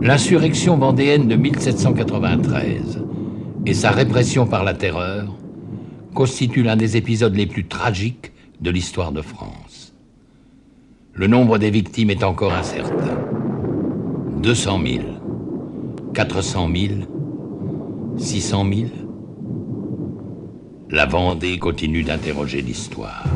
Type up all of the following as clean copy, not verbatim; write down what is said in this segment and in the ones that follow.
L'insurrection vendéenne de 1793 et sa répression par la terreur constituent l'un des épisodes les plus tragiques de l'histoire de France. Le nombre des victimes est encore incertain. 200 000, 400 000, 600 000. La Vendée continue d'interroger l'histoire.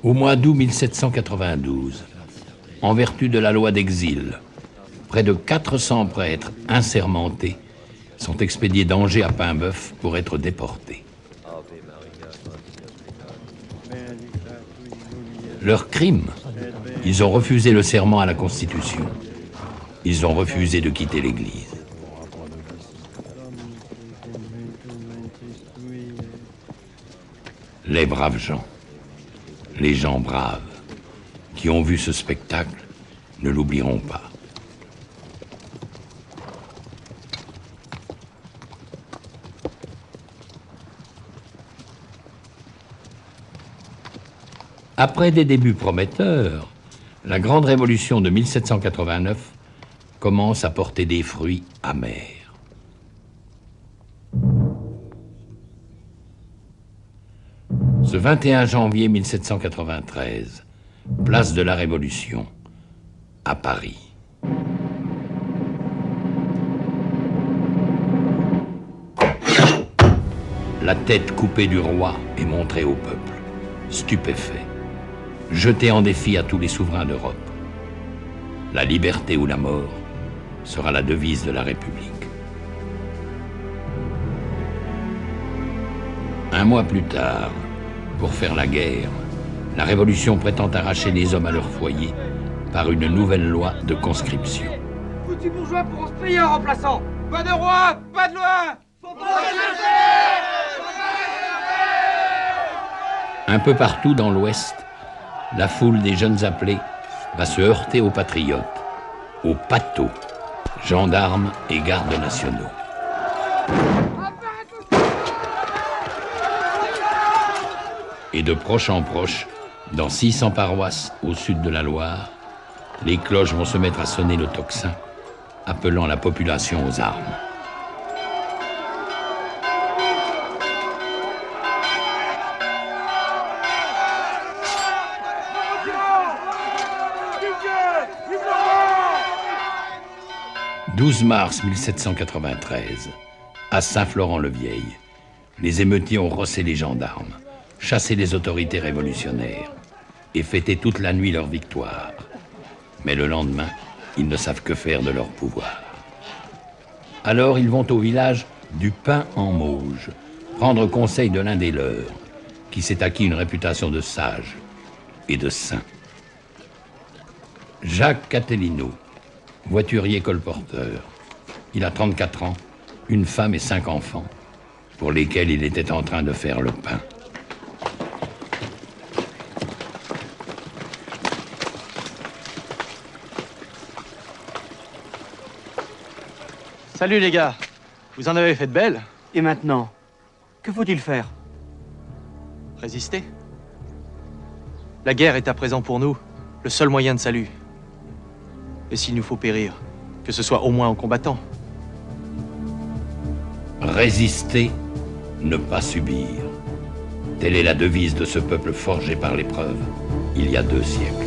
Au mois d'août 1792, en vertu de la loi d'exil, près de 400 prêtres insermentés sont expédiés d'Angers à Paimboeuf pour être déportés. Leur crime, ils ont refusé le serment à la Constitution. Ils ont refusé de quitter l'Église. Les braves gens. Les gens braves qui ont vu ce spectacle ne l'oublieront pas. Après des débuts prometteurs, la grande révolution de 1789 commence à porter des fruits amers. Ce 21 janvier 1793, place de la Révolution, à Paris. La tête coupée du roi est montrée au peuple, stupéfait, jeté en défi à tous les souverains d'Europe. La liberté ou la mort sera la devise de la République. Un mois plus tard, pour faire la guerre, la Révolution prétend arracher les hommes à leur foyer par une nouvelle loi de conscription. Foutus bourgeois pourront se payer en remplaçant. Pas de roi, pas de loi. Faut pas Un peu partout dans l'Ouest, la foule des jeunes appelés va se heurter aux patriotes, aux patos, gendarmes et gardes nationaux. Et de proche en proche, dans 600 paroisses au sud de la Loire, les cloches vont se mettre à sonner le tocsin, appelant la population aux armes. « 12 mars 1793, à Saint-Florent-le-Vieil, les émeutiers ont rossé les gendarmes, chassé les autorités révolutionnaires et fêté toute la nuit leur victoire. Mais le lendemain, ils ne savent que faire de leur pouvoir. Alors ils vont au village du Pin en Mauges, prendre conseil de l'un des leurs, qui s'est acquis une réputation de sage et de saint. Jacques Catelino, voiturier colporteur. Il a 34 ans, une femme et 5 enfants, pour lesquels il était en train de faire le pain. Salut les gars, vous en avez fait de belles. Et maintenant, que faut-il faire? Résister. La guerre est à présent pour nous le seul moyen de salut. Et s'il nous faut périr, que ce soit au moins en combattant. Résister, ne pas subir. Telle est la devise de ce peuple forgé par l'épreuve, il y a 2 siècles.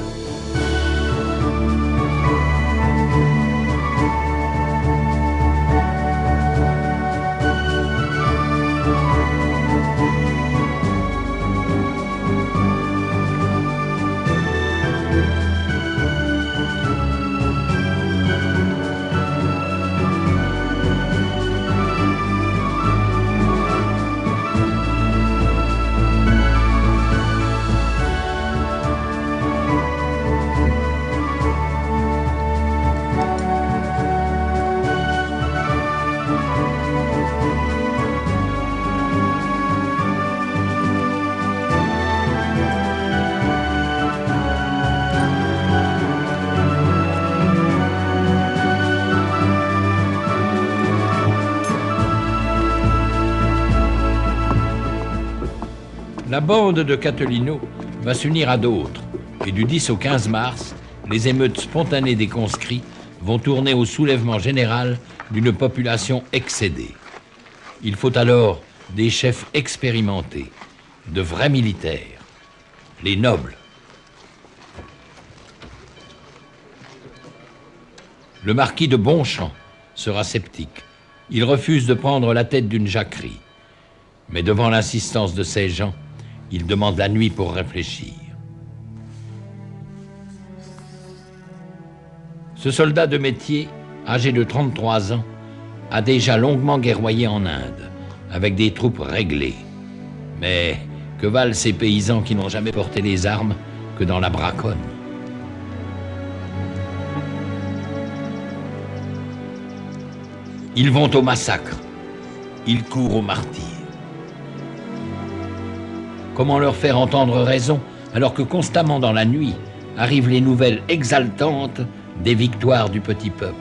La bande de Catelino va s'unir à d'autres, et du 10 au 15 mars, les émeutes spontanées des conscrits vont tourner au soulèvement général d'une population excédée. Il faut alors des chefs expérimentés, de vrais militaires, les nobles. Le marquis de Bonchamp sera sceptique. Il refuse de prendre la tête d'une jacquerie. Mais devant l'insistance de ses gens, il demande la nuit pour réfléchir. Ce soldat de métier, âgé de 33 ans, a déjà longuement guerroyé en Inde, avec des troupes réglées. Mais que valent ces paysans qui n'ont jamais porté les armes que dans la braconne? Ils vont au massacre, ils courent au martyre. Comment leur faire entendre raison alors que constamment dans la nuit arrivent les nouvelles exaltantes des victoires du petit peuple?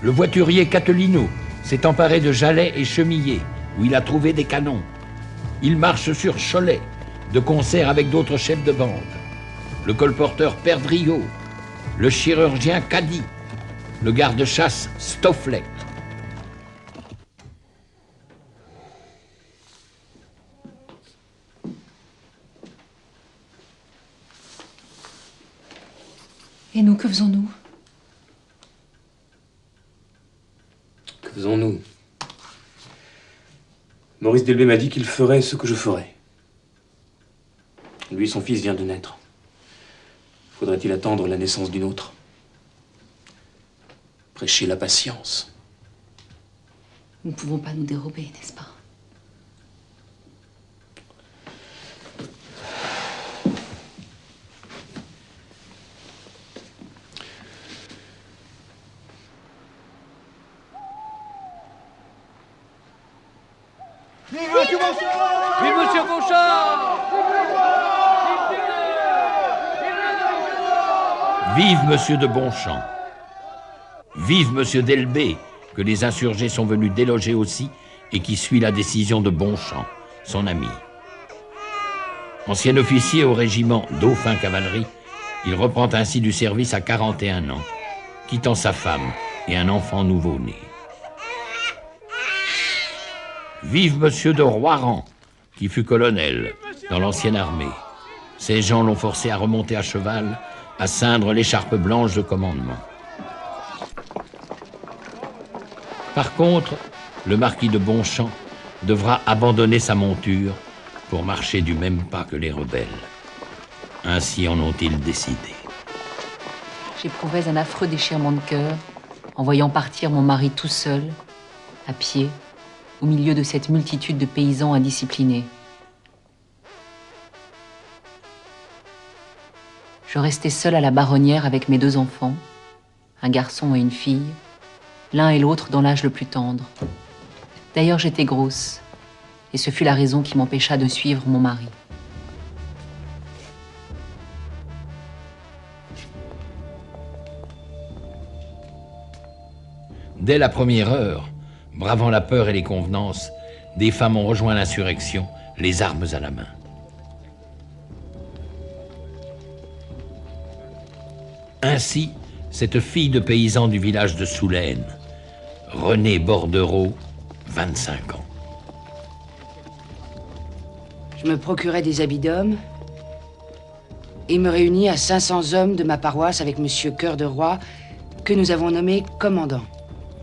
Le voiturier Catelino s'est emparé de Jalais et Chemillé, où il a trouvé des canons. Il marche sur Cholet, de concert avec d'autres chefs de bande. Le colporteur Perdriau, le chirurgien Caddy, le garde-chasse Stofflet. Et nous, que faisons-nous? Que faisons-nous? Maurice Delbé m'a dit qu'il ferait ce que je ferais. Lui, son fils vient de naître. Faudrait-il attendre la naissance d'une autre? Prêcher la patience. Nous ne pouvons pas nous dérober, n'est-ce pas? Vive Monsieur Bonchamp! Vive Monsieur Bonchamp! Vive Monsieur de Bonchamp! Vive Monsieur Delbé, que les insurgés sont venus déloger aussi et qui suit la décision de Bonchamp, son ami. Ancien officier au régiment Dauphin Cavalerie, il reprend ainsi du service à 41 ans, quittant sa femme et un enfant nouveau-né. Vive Monsieur de Roiran, qui fut colonel dans l'ancienne armée. Ses gens l'ont forcé à remonter à cheval, à ceindre l'écharpe blanche de commandement. Par contre, le marquis de Bonchamp devra abandonner sa monture pour marcher du même pas que les rebelles. Ainsi en ont-ils décidé. J'éprouvais un affreux déchirement de cœur en voyant partir mon mari tout seul, à pied, au milieu de cette multitude de paysans indisciplinés. Je restais seule à la Baronnière avec mes 2 enfants, un garçon et une fille, l'un et l'autre dans l'âge le plus tendre. D'ailleurs, j'étais grosse, et ce fut la raison qui m'empêcha de suivre mon mari. Dès la première heure, bravant la peur et les convenances, des femmes ont rejoint l'insurrection, les armes à la main. Ainsi, cette fille de paysan du village de Soulaine, Renée Bordereau, 25 ans. Je me procurais des habits d'homme et me réunis à 500 hommes de ma paroisse avec Monsieur Cœur de Roi, que nous avons nommé commandant.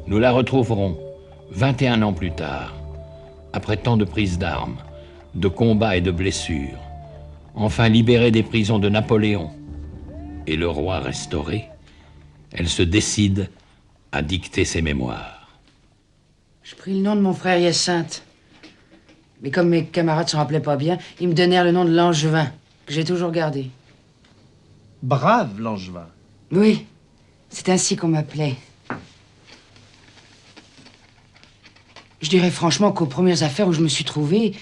Nous la retrouverons 21 ans plus tard, après tant de prises d'armes, de combats et de blessures, enfin libérée des prisons de Napoléon et le roi restauré, elle se décide à dicter ses mémoires. Je pris le nom de mon frère Hyacinthe. Mais comme mes camarades s'en rappelaient pas bien, ils me donnèrent le nom de Langevin, que j'ai toujours gardé. Brave Langevin. Oui, c'est ainsi qu'on m'appelait. Je dirais franchement qu'aux premières affaires où je me suis trouvé,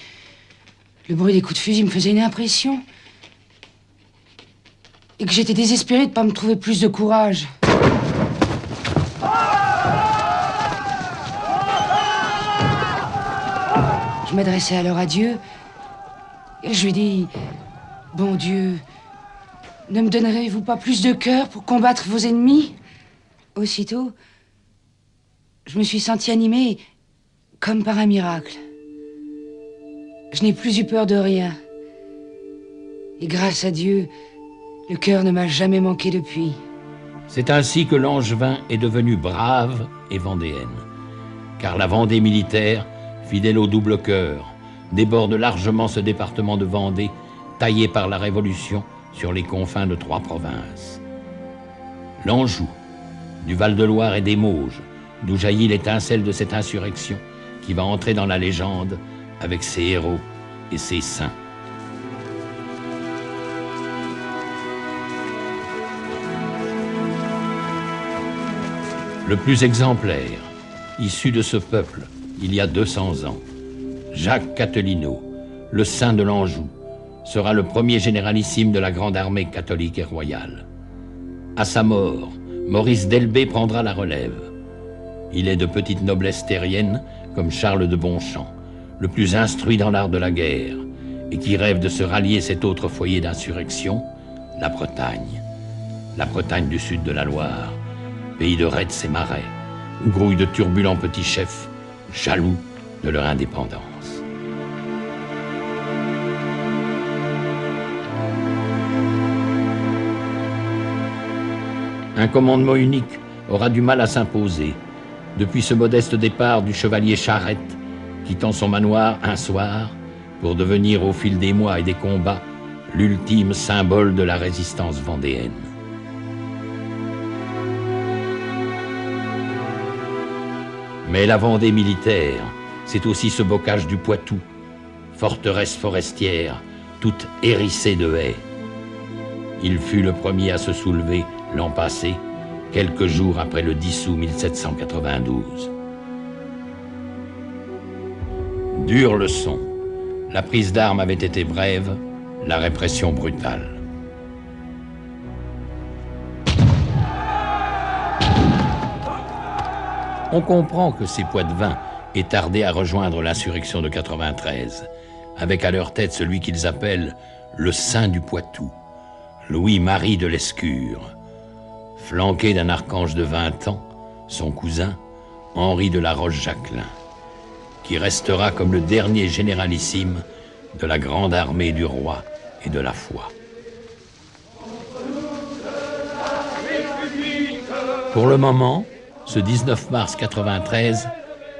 le bruit des coups de fusil me faisait une impression. Et que j'étais désespéré de ne pas me trouver plus de courage. Je m'adressais alors à Dieu et je lui dis, bon Dieu, ne me donnerez-vous pas plus de cœur pour combattre vos ennemis? Aussitôt, je me suis senti animé comme par un miracle. Je n'ai plus eu peur de rien. Et grâce à Dieu, le cœur ne m'a jamais manqué depuis. C'est ainsi que Langevin est devenu brave et vendéenne. Car la Vendée militaire, fidèle au double cœur, déborde largement ce département de Vendée, taillé par la Révolution sur les confins de 3 provinces. L'Anjou, du Val-de-Loire et des Mauges, d'où jaillit l'étincelle de cette insurrection qui va entrer dans la légende avec ses héros et ses saints. Le plus exemplaire, issu de ce peuple, il y a 200 ans, Jacques Catelino, le saint de l'Anjou, sera le premier généralissime de la grande armée catholique et royale. À sa mort, Maurice d'Elbée prendra la relève. Il est de petite noblesse terrienne, comme Charles de Bonchamp, le plus instruit dans l'art de la guerre, et qui rêve de se rallier cet autre foyer d'insurrection, la Bretagne. La Bretagne du sud de la Loire, pays de rets et marais, où grouillent de turbulents petits chefs, jaloux de leur indépendance. Un commandement unique aura du mal à s'imposer depuis ce modeste départ du chevalier Charette, quittant son manoir un soir pour devenir au fil des mois et des combats l'ultime symbole de la résistance vendéenne. Mais la Vendée militaire, c'est aussi ce bocage du Poitou, forteresse forestière, toute hérissée de haies. Il fut le premier à se soulever l'an passé, quelques jours après le 10 août 1792. Dure leçon. La prise d'armes avait été brève, la répression brutale. On comprend que ces Poitevins aient tardé à rejoindre l'insurrection de 93, avec à leur tête celui qu'ils appellent le Saint du Poitou, Louis-Marie de Lescure, flanqué d'un archange de 20 ans, son cousin, Henri de la Roche-Jacquelin, qui restera comme le dernier généralissime de la grande armée du roi et de la foi. Pour le moment, ce 19 mars 93,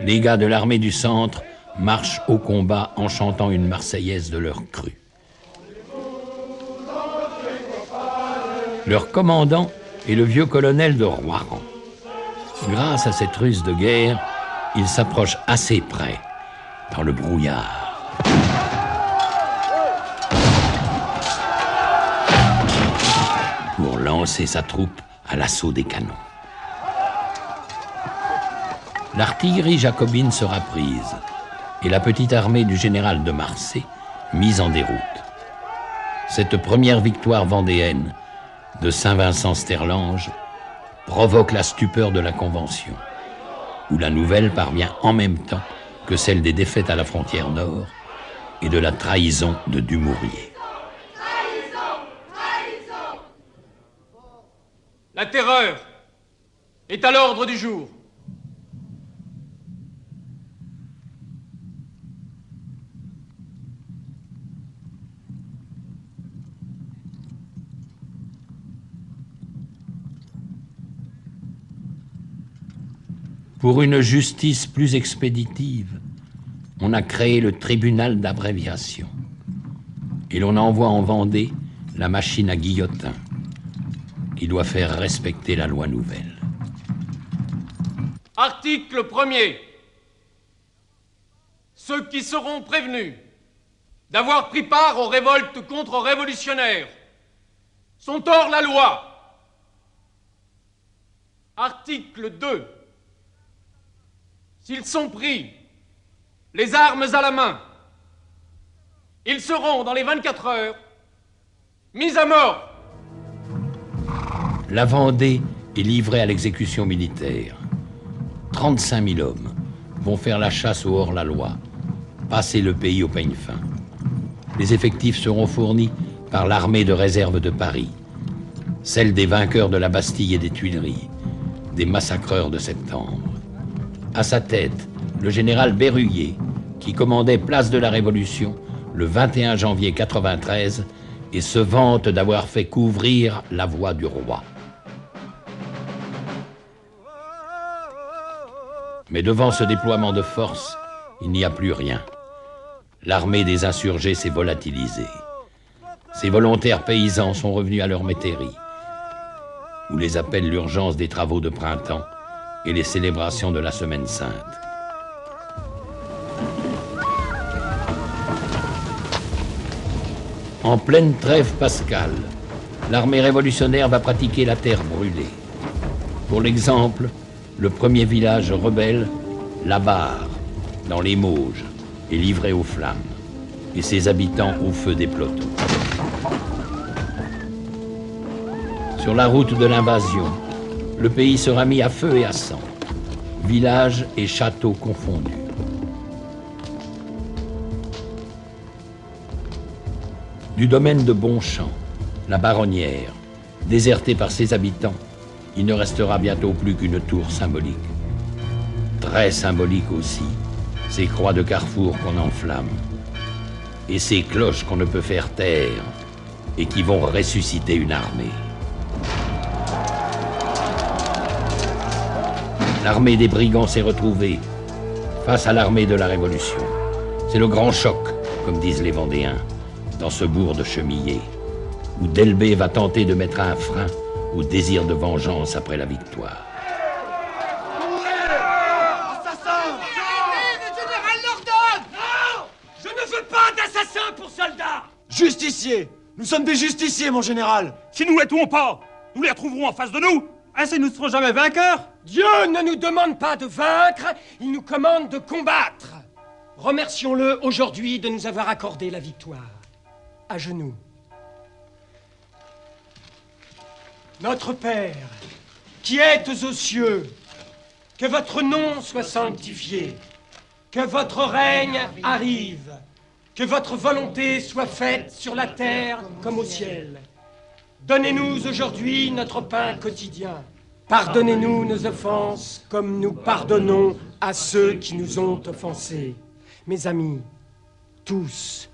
les gars de l'armée du centre marchent au combat en chantant une marseillaise de leur cru. Leur commandant est le vieux colonel de Roiran. Grâce à cette ruse de guerre, il s'approche assez près, dans le brouillard. Pour lancer sa troupe à l'assaut des canons. L'artillerie jacobine sera prise et la petite armée du général de Marsay mise en déroute. Cette première victoire vendéenne de Saint-Vincent-Sterlange provoque la stupeur de la Convention, où la nouvelle parvient en même temps que celle des défaites à la frontière nord et de la trahison de Dumouriez. La terreur est à l'ordre du jour. Pour une justice plus expéditive, on a créé le tribunal d'abréviation. Et l'on envoie en Vendée la machine à guillotin, qui doit faire respecter la loi nouvelle. Article 1er. Ceux qui seront prévenus d'avoir pris part aux révoltes contre-révolutionnaires sont hors la loi. Article 2. S'ils sont pris les armes à la main, ils seront, dans les 24 heures, mis à mort. La Vendée est livrée à l'exécution militaire. 35 000 hommes vont faire la chasse au hors-la-loi, passer le pays au peigne fin. Les effectifs seront fournis par l'armée de réserve de Paris, celle des vainqueurs de la Bastille et des Tuileries, des massacreurs de septembre. À sa tête, le général Berruyer, qui commandait place de la Révolution le 21 janvier 93 et se vante d'avoir fait couvrir la voie du roi. Mais devant ce déploiement de force, il n'y a plus rien. L'armée des insurgés s'est volatilisée. Ces volontaires paysans sont revenus à leur métairie, où les appelle l'urgence des travaux de printemps et les célébrations de la Semaine Sainte. En pleine trêve pascale, l'armée révolutionnaire va pratiquer la terre brûlée. Pour l'exemple, le premier village rebelle, La Barre, dans les Mauges, est livré aux flammes, et ses habitants au feu des pelotons. Sur la route de l'invasion, le pays sera mis à feu et à sang, villages et châteaux confondus. Du domaine de Bonchamp, la Baronnière, désertée par ses habitants, il ne restera bientôt plus qu'une tour symbolique. Très symbolique aussi, ces croix de carrefour qu'on enflamme, et ces cloches qu'on ne peut faire taire, et qui vont ressusciter une armée. L'armée des brigands s'est retrouvée face à l'armée de la Révolution. C'est le grand choc, comme disent les Vendéens, dans ce bourg de Chemillé, où Delbé va tenter de mettre un frein au désir de vengeance après la victoire. Assassin! Le général l'ordonne! Non! Je ne veux pas d'assassins pour soldats! Justiciers! Nous sommes des justiciers, mon général! Si nous les tuons pas, nous les retrouverons en face de nous! Ainsi nous ne serons jamais vainqueurs! Dieu ne nous demande pas de vaincre, il nous commande de combattre. Remercions-le aujourd'hui de nous avoir accordé la victoire. À genoux. Notre Père, qui êtes aux cieux, que votre nom soit sanctifié, que votre règne arrive, que votre volonté soit faite sur la terre comme au ciel. Donnez-nous aujourd'hui notre pain quotidien. Pardonnez-nous nos offenses comme nous pardonnons à ceux qui nous ont offensés. Mes amis, tous,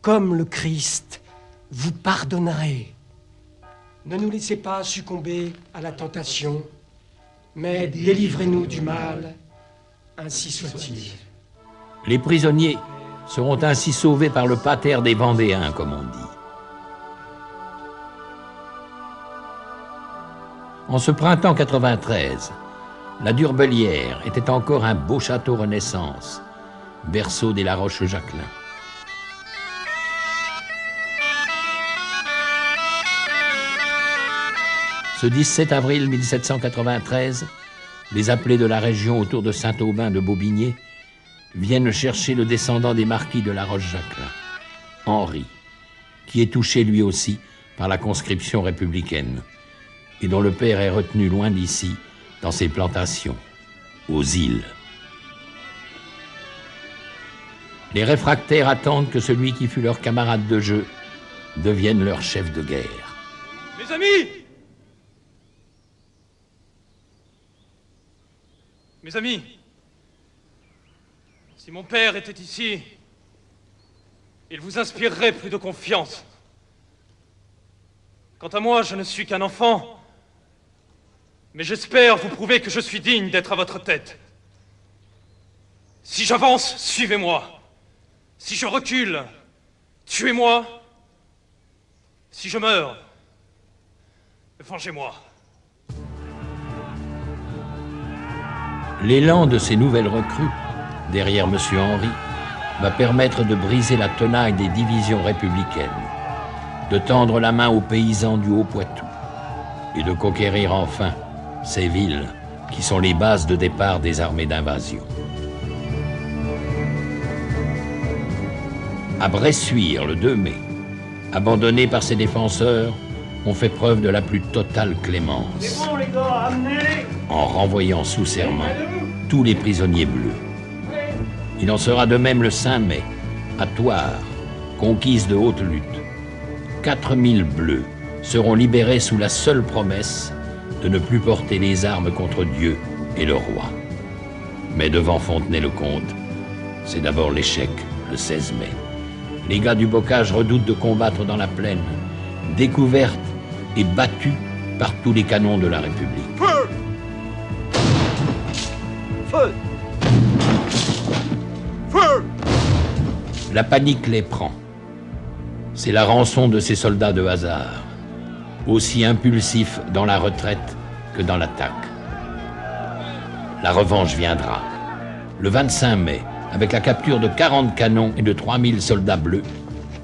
comme le Christ, vous pardonnerez. Ne nous laissez pas succomber à la tentation, mais délivrez-nous du mal, ainsi soit-il. Les prisonniers seront ainsi sauvés par le pater des Vendéens, comme on dit. En ce printemps 93, la Durbelière était encore un beau château Renaissance, berceau des La Roche-Jacquelin. Ce 17 avril 1793, les appelés de la région autour de Saint-Aubin de Bobigné viennent chercher le descendant des marquis de La Roche-Jacquelin, Henri, qui est touché lui aussi par la conscription républicaine et dont le père est retenu loin d'ici, dans ses plantations, aux îles. Les réfractaires attendent que celui qui fut leur camarade de jeu devienne leur chef de guerre. Mes amis! Mes amis, si mon père était ici, il vous inspirerait plus de confiance. Quant à moi, je ne suis qu'un enfant, mais j'espère vous prouver que je suis digne d'être à votre tête. Si j'avance, suivez-moi. Si je recule, tuez-moi. Si je meurs, vengez-moi. L'élan de ces nouvelles recrues, derrière M. Henry, va permettre de briser la tenaille des divisions républicaines, de tendre la main aux paysans du Haut-Poitou et de conquérir enfin ces villes qui sont les bases de départ des armées d'invasion. À Bressuire, le 2 mai, abandonnés par ses défenseurs, ont fait preuve de la plus totale clémence, en renvoyant sous serment tous les prisonniers bleus. Il en sera de même le 5 mai, à Thouars, conquise de haute lutte. 4000 bleus seront libérés sous la seule promesse de ne plus porter les armes contre Dieu et le roi. Mais devant Fontenay-le-Comte, c'est d'abord l'échec, le 16 mai. Les gars du Bocage redoutent de combattre dans la plaine, découverte et battue par tous les canons de la République. Feu! Feu! Feu! La panique les prend. C'est la rançon de ces soldats de hasard, aussi impulsifs dans la retraite que dans l'attaque. La revanche viendra. Le 25 mai, avec la capture de 40 canons et de 3000 soldats bleus,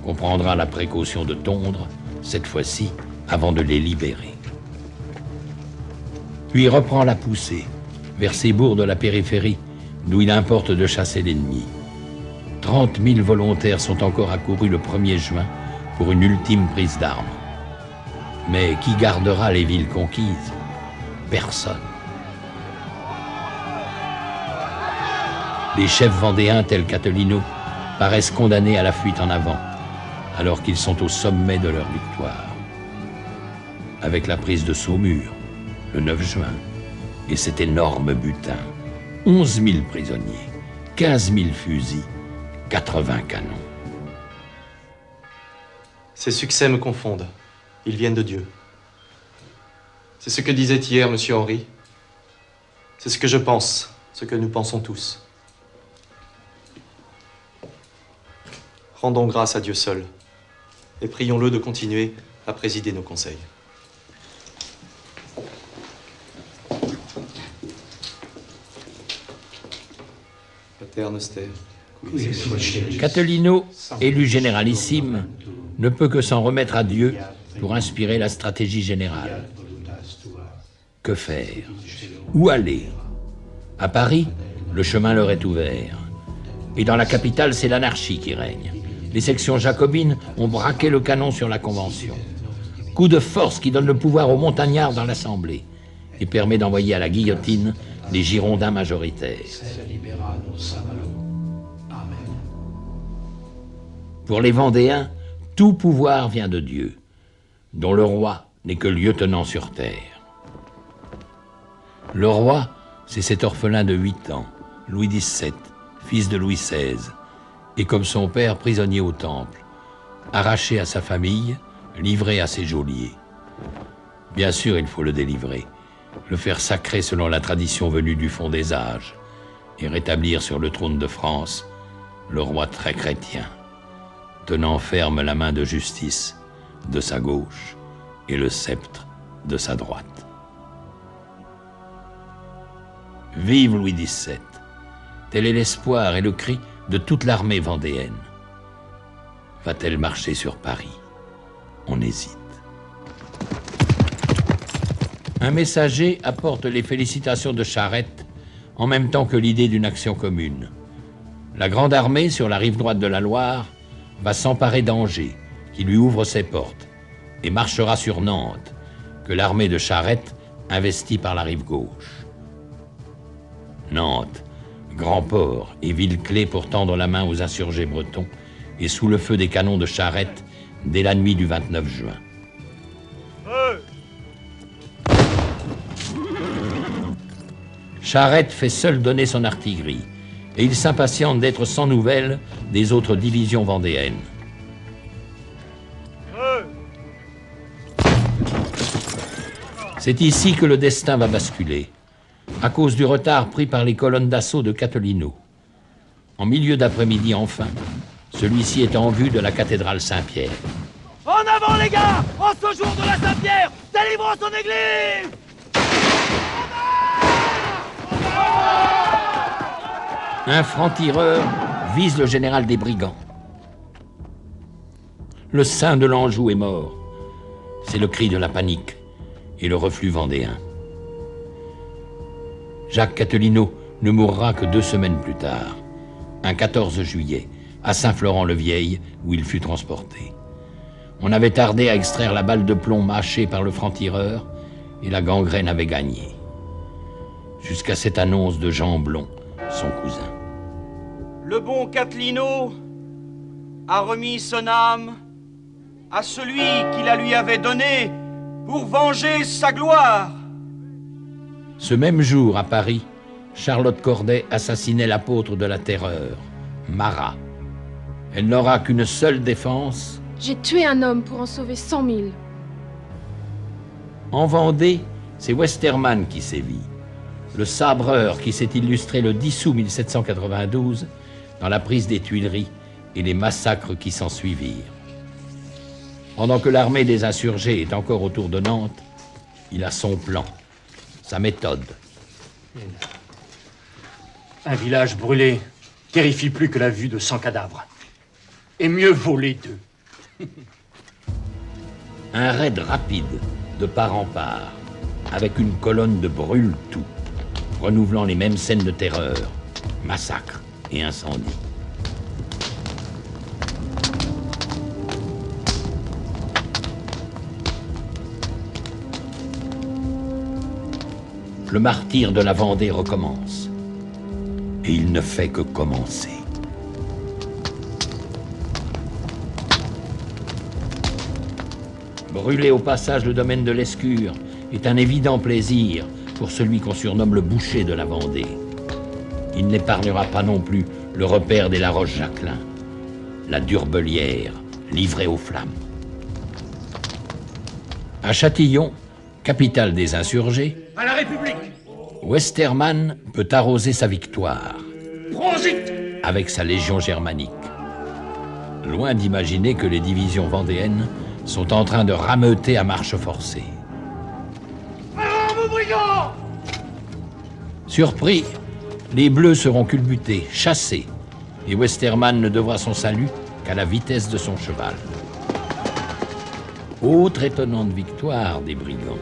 qu'on prendra la précaution de tondre, cette fois-ci, avant de les libérer. Puis reprend la poussée, vers ces bourgs de la périphérie, d'où il importe de chasser l'ennemi. 30 000 volontaires sont encore accourus le 1er juin pour une ultime prise d'armes. Mais qui gardera les villes conquises? Personne. Les chefs vendéens tels qu'Attolino paraissent condamnés à la fuite en avant, alors qu'ils sont au sommet de leur victoire. Avec la prise de Saumur, le 9 juin, et cet énorme butin, 11 000 prisonniers, 15 000 fusils, 80 canons. Ces succès me confondent. Ils viennent de Dieu. C'est ce que disait hier M. Henry. C'est ce que je pense, ce que nous pensons tous. Rendons grâce à Dieu seul et prions-le de continuer à présider nos conseils. Pater Noster. Catilino, élu généralissime, ne peut que s'en remettre à Dieu pour inspirer la stratégie générale. Que faire? Où aller? À Paris, le chemin leur est ouvert. Et dans la capitale, c'est l'anarchie qui règne. Les sections jacobines ont braqué le canon sur la Convention. Coup de force qui donne le pouvoir aux montagnards dans l'Assemblée et permet d'envoyer à la guillotine les Girondins majoritaires. Pour les Vendéens, tout pouvoir vient de Dieu, dont le roi n'est que lieutenant sur terre. Le roi, c'est cet orphelin de 8 ans, Louis XVII, fils de Louis XVI, et comme son père prisonnier au Temple, arraché à sa famille, livré à ses geôliers. Bien sûr, il faut le délivrer, le faire sacrer selon la tradition venue du fond des âges, et rétablir sur le trône de France le roi très chrétien, tenant ferme la main de justice de sa gauche et le sceptre de sa droite. Vive Louis XVII! Tel est l'espoir et le cri de toute l'armée vendéenne. Va-t-elle marcher sur Paris? On hésite. Un messager apporte les félicitations de Charette en même temps que l'idée d'une action commune. La grande armée sur la rive droite de la Loire va s'emparer d'Angers, qui lui ouvre ses portes, et marchera sur Nantes, que l'armée de Charette investit par la rive gauche. Nantes, grand port et ville clé pour tendre la main aux insurgés bretons, est sous le feu des canons de Charette dès la nuit du 29 juin. Charette fait seul donner son artillerie, et il s'impatiente d'être sans nouvelles des autres divisions vendéennes. C'est ici que le destin va basculer, à cause du retard pris par les colonnes d'assaut de Catelino. En milieu d'après-midi enfin, celui-ci est en vue de la cathédrale Saint-Pierre. En avant les gars! En ce jour de la Saint-Pierre, délivrons son église! Un franc-tireur vise le général des brigands. Le saint de l'Anjou est mort. C'est le cri de la panique et le reflux vendéen. Jacques Catelino ne mourra que 2 semaines plus tard, un 14 juillet, à Saint-Florent-le-Vieil, où il fut transporté. On avait tardé à extraire la balle de plomb mâchée par le franc-tireur, et la gangrène avait gagné. Jusqu'à cette annonce de Jean Blon, son cousin. Le bon Catelino a remis son âme à celui qui la lui avait donnée pour venger sa gloire. Ce même jour, à Paris, Charlotte Corday assassinait l'apôtre de la terreur, Marat. Elle n'aura qu'une seule défense. J'ai tué un homme pour en sauver 100 000. En Vendée, c'est Westermann qui sévit. Le sabreur qui s'est illustré le 10 août 1792 dans la prise des Tuileries et les massacres qui s'ensuivirent. Pendant que l'armée des insurgés est encore autour de Nantes, il a son plan, sa méthode. Un village brûlé terrifie plus que la vue de 100 cadavres. Et mieux vaut les deux. Un raid rapide, de part en part, avec une colonne de brûle-tout, renouvelant les mêmes scènes de terreur, massacres et incendies. Le martyre de la Vendée recommence. Et il ne fait que commencer. Brûler au passage le domaine de l'Escure est un évident plaisir pour celui qu'on surnomme le boucher de la Vendée. Il n'épargnera pas non plus le repère des La Roche-Jacquelin, la Durbelière, livrée aux flammes. À Châtillon, capitale des insurgés, À la République! Westermann peut arroser sa victoire Prosit! avec sa légion germanique. Loin d'imaginer que les divisions vendéennes sont en train de rameuter à marche forcée. Vos brigands! Surpris, les Bleus seront culbutés, chassés, et Westermann ne devra son salut qu'à la vitesse de son cheval. Autre étonnante victoire des brigands,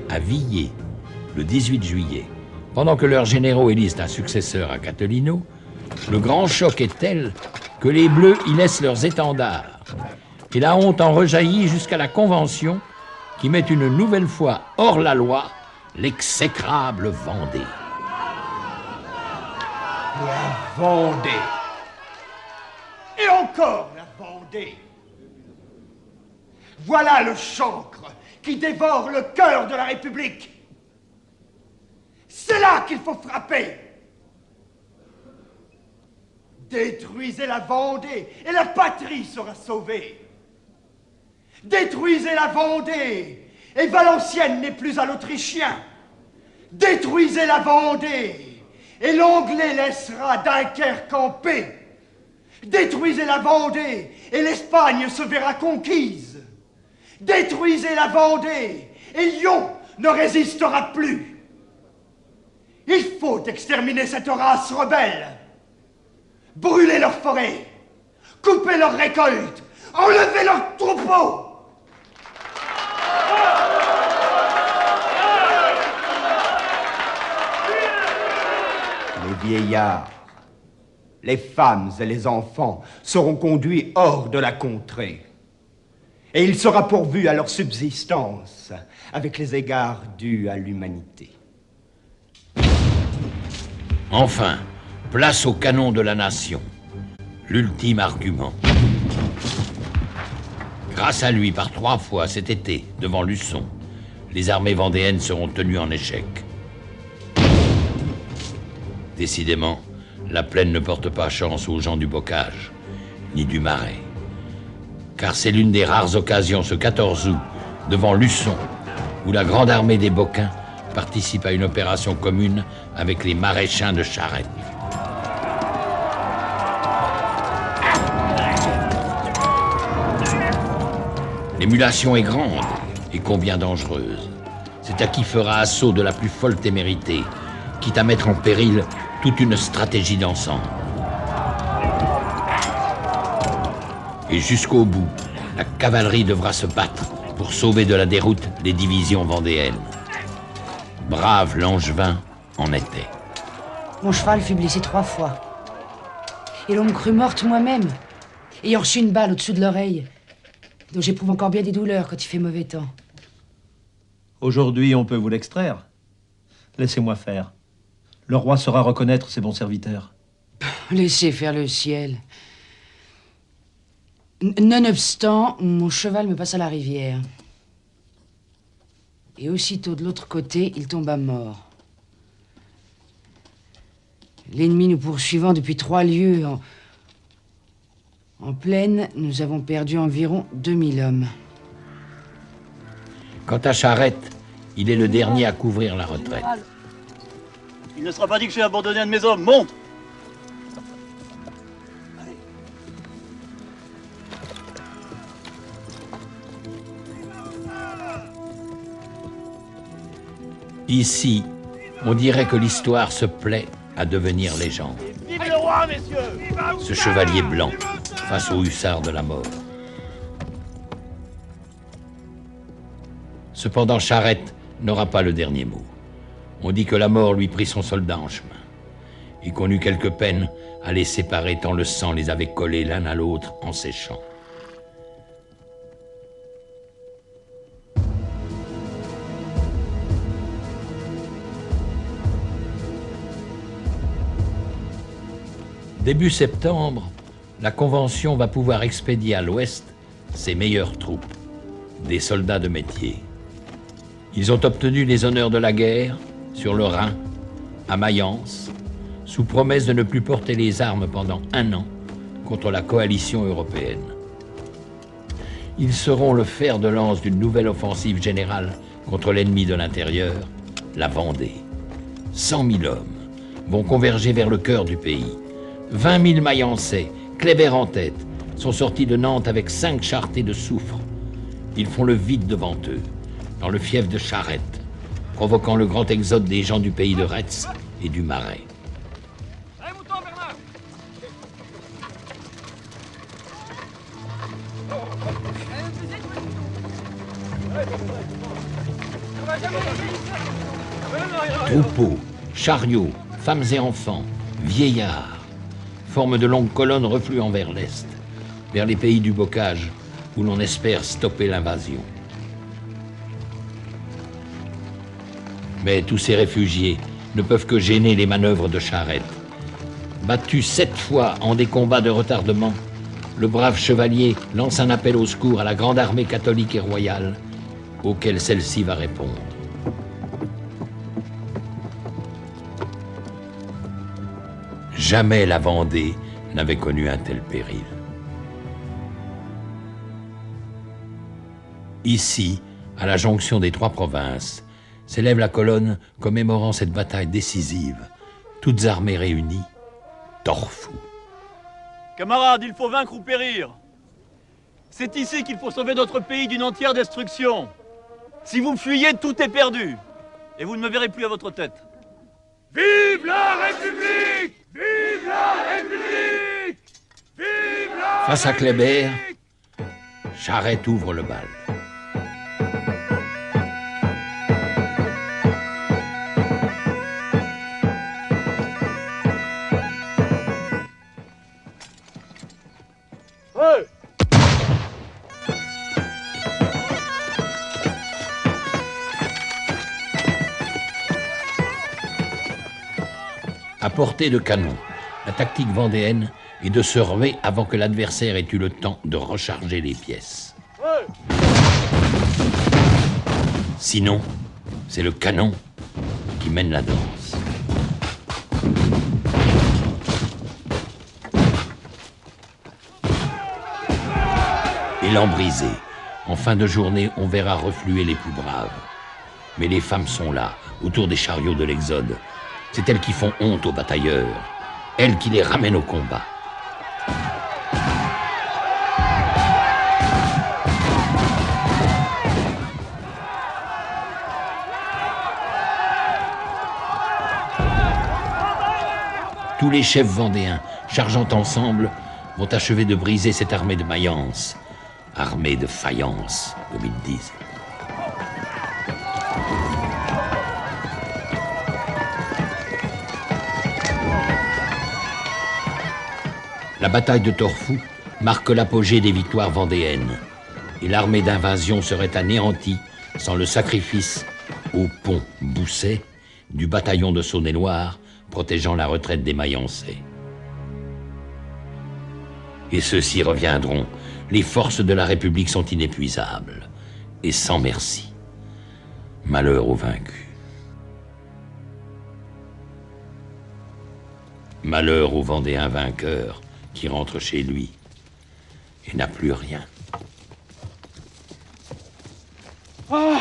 à Villers, le 18 juillet. Pendant que leurs généraux élisent un successeur à Catelino, le grand choc est tel que les Bleus y laissent leurs étendards. Et la honte en rejaillit jusqu'à la Convention qui met une nouvelle fois hors la loi l'exécrable Vendée. La Vendée! Et encore la Vendée! Voilà le chancre qui dévore le cœur de la République! C'est là qu'il faut frapper! Détruisez la Vendée et la patrie sera sauvée! Détruisez la Vendée et Valenciennes n'est plus à l'Autrichien! Détruisez la Vendée et l'Anglais laissera Dunkerque en paix! Détruisez la Vendée et l'Espagne se verra conquise! Détruisez la Vendée et Lyon ne résistera plus! Il faut exterminer cette race rebelle! Brûler leurs forêts! Couper leurs récoltes! Enlever leurs troupeaux! Les vieillards, les femmes et les enfants seront conduits hors de la contrée. Et il sera pourvu à leur subsistance avec les égards dus à l'humanité. Enfin, Place au canon de la nation. L'ultime argument. Grâce à lui, par 3 fois cet été, devant Luçon, les armées vendéennes seront tenues en échec. Décidément, la plaine ne porte pas chance aux gens du Bocage, ni du Marais. Car c'est l'une des rares occasions, ce 14 août, devant Luçon, où la grande armée des Boccains participe à une opération commune avec les maréchins de Charette. L'émulation est grande et combien dangereuse. C'est à qui fera assaut de la plus folle témérité, quitte à mettre en péril toute une stratégie d'ensemble. Et jusqu'au bout, la cavalerie devra se battre pour sauver de la déroute les divisions vendéennes. Brave Langevin en était. Mon cheval fut blessé 3 fois. Et l'on me crut morte moi-même, ayant reçu une balle au-dessous de l'oreille, dont j'éprouve encore bien des douleurs quand il fait mauvais temps. Aujourd'hui, on peut vous l'extraire. Laissez-moi faire. Le roi saura reconnaître ses bons serviteurs. Laissez faire le ciel. Nonobstant, mon cheval me passe à la rivière. Et aussitôt de l'autre côté, il tomba mort. L'ennemi nous poursuivant depuis 3 lieues en plaine, nous avons perdu environ 2000 hommes. Quant à Charette, il est le dernier à couvrir la retraite. Il ne sera pas dit que j'ai abandonné un de mes hommes. Monte! Ici, on dirait que l'histoire se plaît à devenir légende. Vive le roi, messieurs! Ce chevalier blanc face aux hussards de la mort. Cependant, Charette n'aura pas le dernier mot. On dit que la mort lui prit son soldat en chemin et qu'on eut quelque peine à les séparer tant le sang les avait collés l'un à l'autre en séchant. Début septembre, la Convention va pouvoir expédier à l'Ouest ses meilleures troupes, des soldats de métier. Ils ont obtenu les honneurs de la guerre sur le Rhin, à Mayence, sous promesse de ne plus porter les armes pendant 1 an contre la coalition européenne. Ils seront le fer de lance d'une nouvelle offensive générale contre l'ennemi de l'intérieur, la Vendée. 100 000 hommes vont converger vers le cœur du pays. 20 000 Mayençais, Kléber en tête, sont sortis de Nantes avec 5 charretées de soufre. Ils font le vide devant eux, dans le fief de Charette, provoquant le grand exode des gens du pays de Retz et du Marais. Troupeaux, chariots, femmes et enfants, vieillards, forment de longues colonnes refluant vers l'est, vers les pays du Bocage, où l'on espère stopper l'invasion. Mais tous ces réfugiés ne peuvent que gêner les manœuvres de Charette. Battu 7 fois en des combats de retardement, le brave chevalier lance un appel au secours à la grande armée catholique et royale, auquel celle-ci va répondre. Jamais la Vendée n'avait connu un tel péril. Ici, à la jonction des 3 provinces, s'élève la colonne commémorant cette bataille décisive, toutes armées réunies, Torfou. Camarades, il faut vaincre ou périr. C'est ici qu'il faut sauver notre pays d'une entière destruction. Si vous fuyez, tout est perdu. Et vous ne me verrez plus à votre tête. Vive la République! Vive la République! Vive la Face à Kléber, Charette ouvre le bal. Hey! À portée de canon, La tactique vendéenne est de se ruer avant que l'adversaire ait eu le temps de recharger les pièces. Sinon, c'est le canon qui mène la danse. Élan brisé. En fin de journée, on verra refluer les plus braves. Mais les femmes sont là, autour des chariots de l'Exode. C'est elles qui font honte aux batailleurs. Elles qui les ramènent au combat. Tous les chefs vendéens, chargeant ensemble, vont achever de briser cette armée de Mayence. Armée de faïence, comme ils disent. La bataille de Torfou marque l'apogée des victoires vendéennes. Et l'armée d'invasion serait anéantie sans le sacrifice au pont Bousset du bataillon de Saône-et-Loire protégeant la retraite des Mayençais. Et ceux-ci reviendront. Les forces de la République sont inépuisables et sans merci. Malheur aux vaincus. Malheur au Vendéen vainqueur qui rentre chez lui et n'a plus rien. Ah!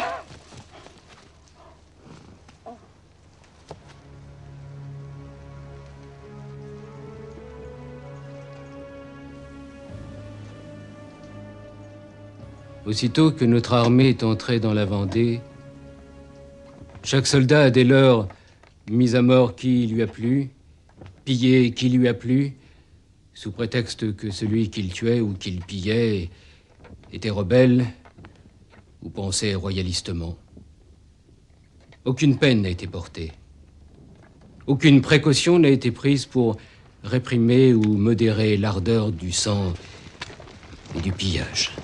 Aussitôt que notre armée est entrée dans la Vendée, chaque soldat a dès lors mis à mort qui lui a plu, pillé qui lui a plu, sous prétexte que celui qu'il tuait ou qu'il pillait était rebelle ou pensait royalistement. Aucune peine n'a été portée. Aucune précaution n'a été prise pour réprimer ou modérer l'ardeur du sang et du pillage.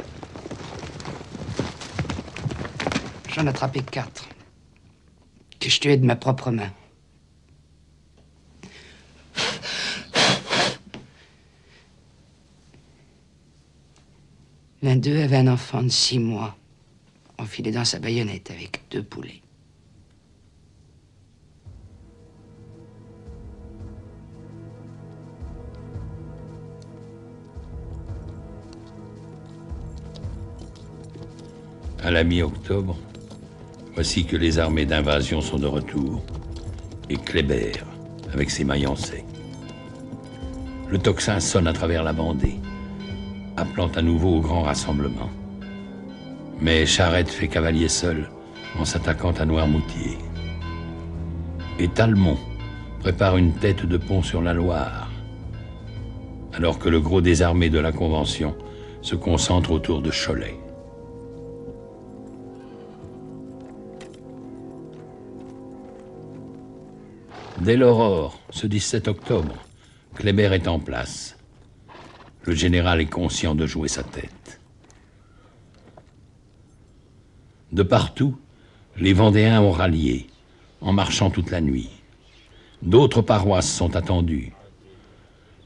J'en ai attrapé 4, que je tuais de ma propre main. L'un d'eux avait un enfant de 6 mois, enfilé dans sa baïonnette avec 2 poulets. À la mi-octobre, voici que les armées d'invasion sont de retour, et Kléber avec ses Mayençais. Le tocsin sonne à travers la Vendée, appelant à nouveau au grand rassemblement. Mais Charette fait cavalier seul en s'attaquant à Noirmoutier. Et Talmont prépare une tête de pont sur la Loire, alors que le gros des armées de la Convention se concentre autour de Cholet. Dès l'aurore, ce 17 octobre, Kléber est en place. Le général est conscient de jouer sa tête. De partout, les Vendéens ont rallié, en marchant toute la nuit. D'autres paroisses sont attendues.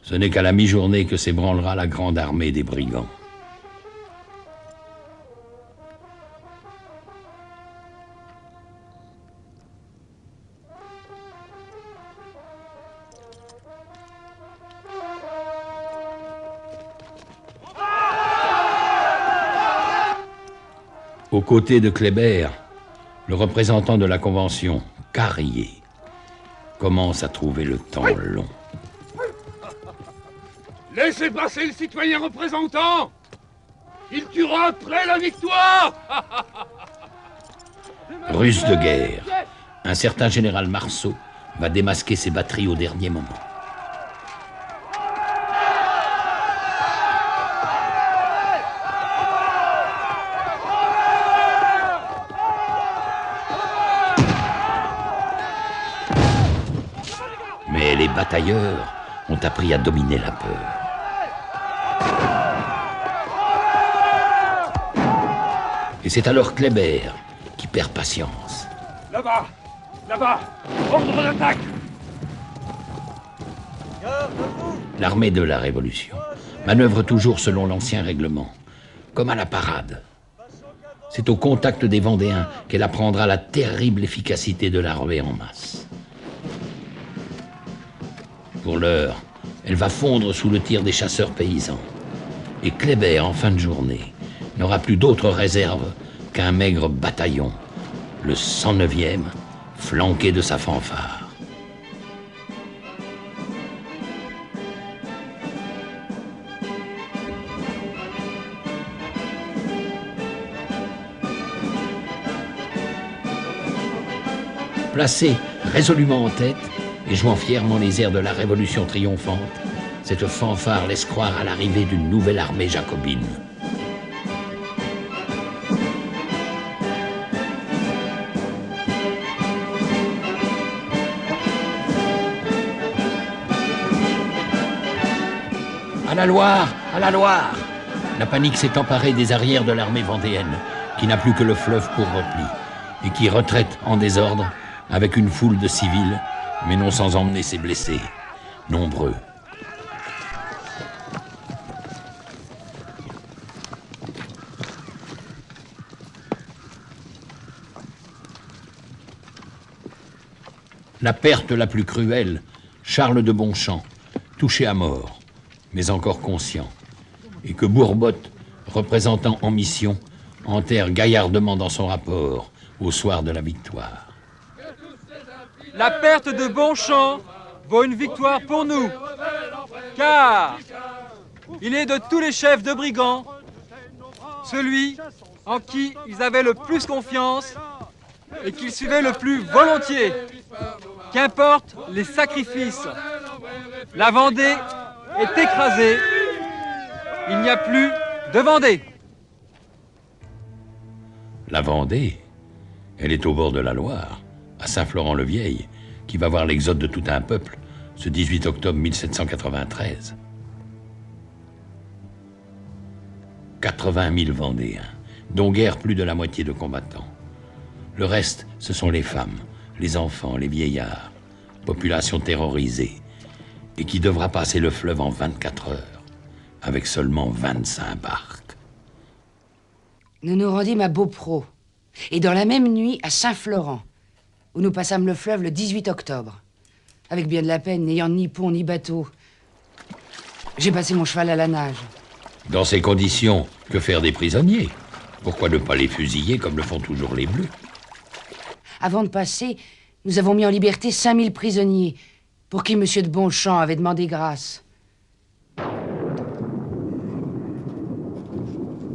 Ce n'est qu'à la mi-journée que s'ébranlera la grande armée des brigands. Aux côtés de Kléber, le représentant de la Convention, Carrier, commence à trouver le temps long. Laissez passer le citoyen représentant! Il tuera après la victoire! Ruse de guerre. Un certain général Marceau va démasquer ses batteries au dernier moment. Mais les batailleurs ont appris à dominer la peur. Et c'est alors Kléber qui perd patience. Là-bas! Là-bas! Ordre d'attaque! L'armée de la Révolution manœuvre toujours selon l'ancien règlement, comme à la parade. C'est au contact des Vendéens qu'elle apprendra la terrible efficacité de l'armée en masse. Pour l'heure, elle va fondre sous le tir des chasseurs paysans. Et Kléber, en fin de journée, n'aura plus d'autre réserve qu'un maigre bataillon, le 109e, flanqué de sa fanfare. Placée résolument en tête et jouant fièrement les airs de la Révolution triomphante, cette fanfare laisse croire à l'arrivée d'une nouvelle armée jacobine. À la Loire! À la Loire! La panique s'est emparée des arrières de l'armée vendéenne, qui n'a plus que le fleuve pour repli, et qui retraite en désordre avec une foule de civils, mais non sans emmener ses blessés, nombreux. La perte la plus cruelle, Charles de Bonchamp, touché à mort, mais encore conscient, et que Bourbotte, représentant en mission, enterre gaillardement dans son rapport au soir de la victoire. La perte de Bonchamp vaut une victoire pour nous, car il est de tous les chefs de brigands celui en qui ils avaient le plus confiance et qu'ils suivaient le plus volontiers. Qu'importe les sacrifices, la Vendée est écrasée, il n'y a plus de Vendée. La Vendée, elle est au bord de la Loire, à Saint-Florent-le-Vieil, qui va voir l'exode de tout un peuple, ce 18 octobre 1793. 80 000 Vendéens, dont guère plus de la moitié de combattants. Le reste, ce sont les femmes, les enfants, les vieillards, population terrorisée, et qui devra passer le fleuve en 24 heures, avec seulement 25 barques. Nous nous rendîmes à Beaupro, et dans la même nuit à Saint-Florent, où nous passâmes le fleuve le 18 octobre, avec bien de la peine, n'ayant ni pont ni bateau. J'ai passé mon cheval à la nage. Dans ces conditions, que faire des prisonniers? Pourquoi ne pas les fusiller comme le font toujours les Bleus? Avant de passer, nous avons mis en liberté 5000 prisonniers, pour qui M. de Bonchamp avait demandé grâce.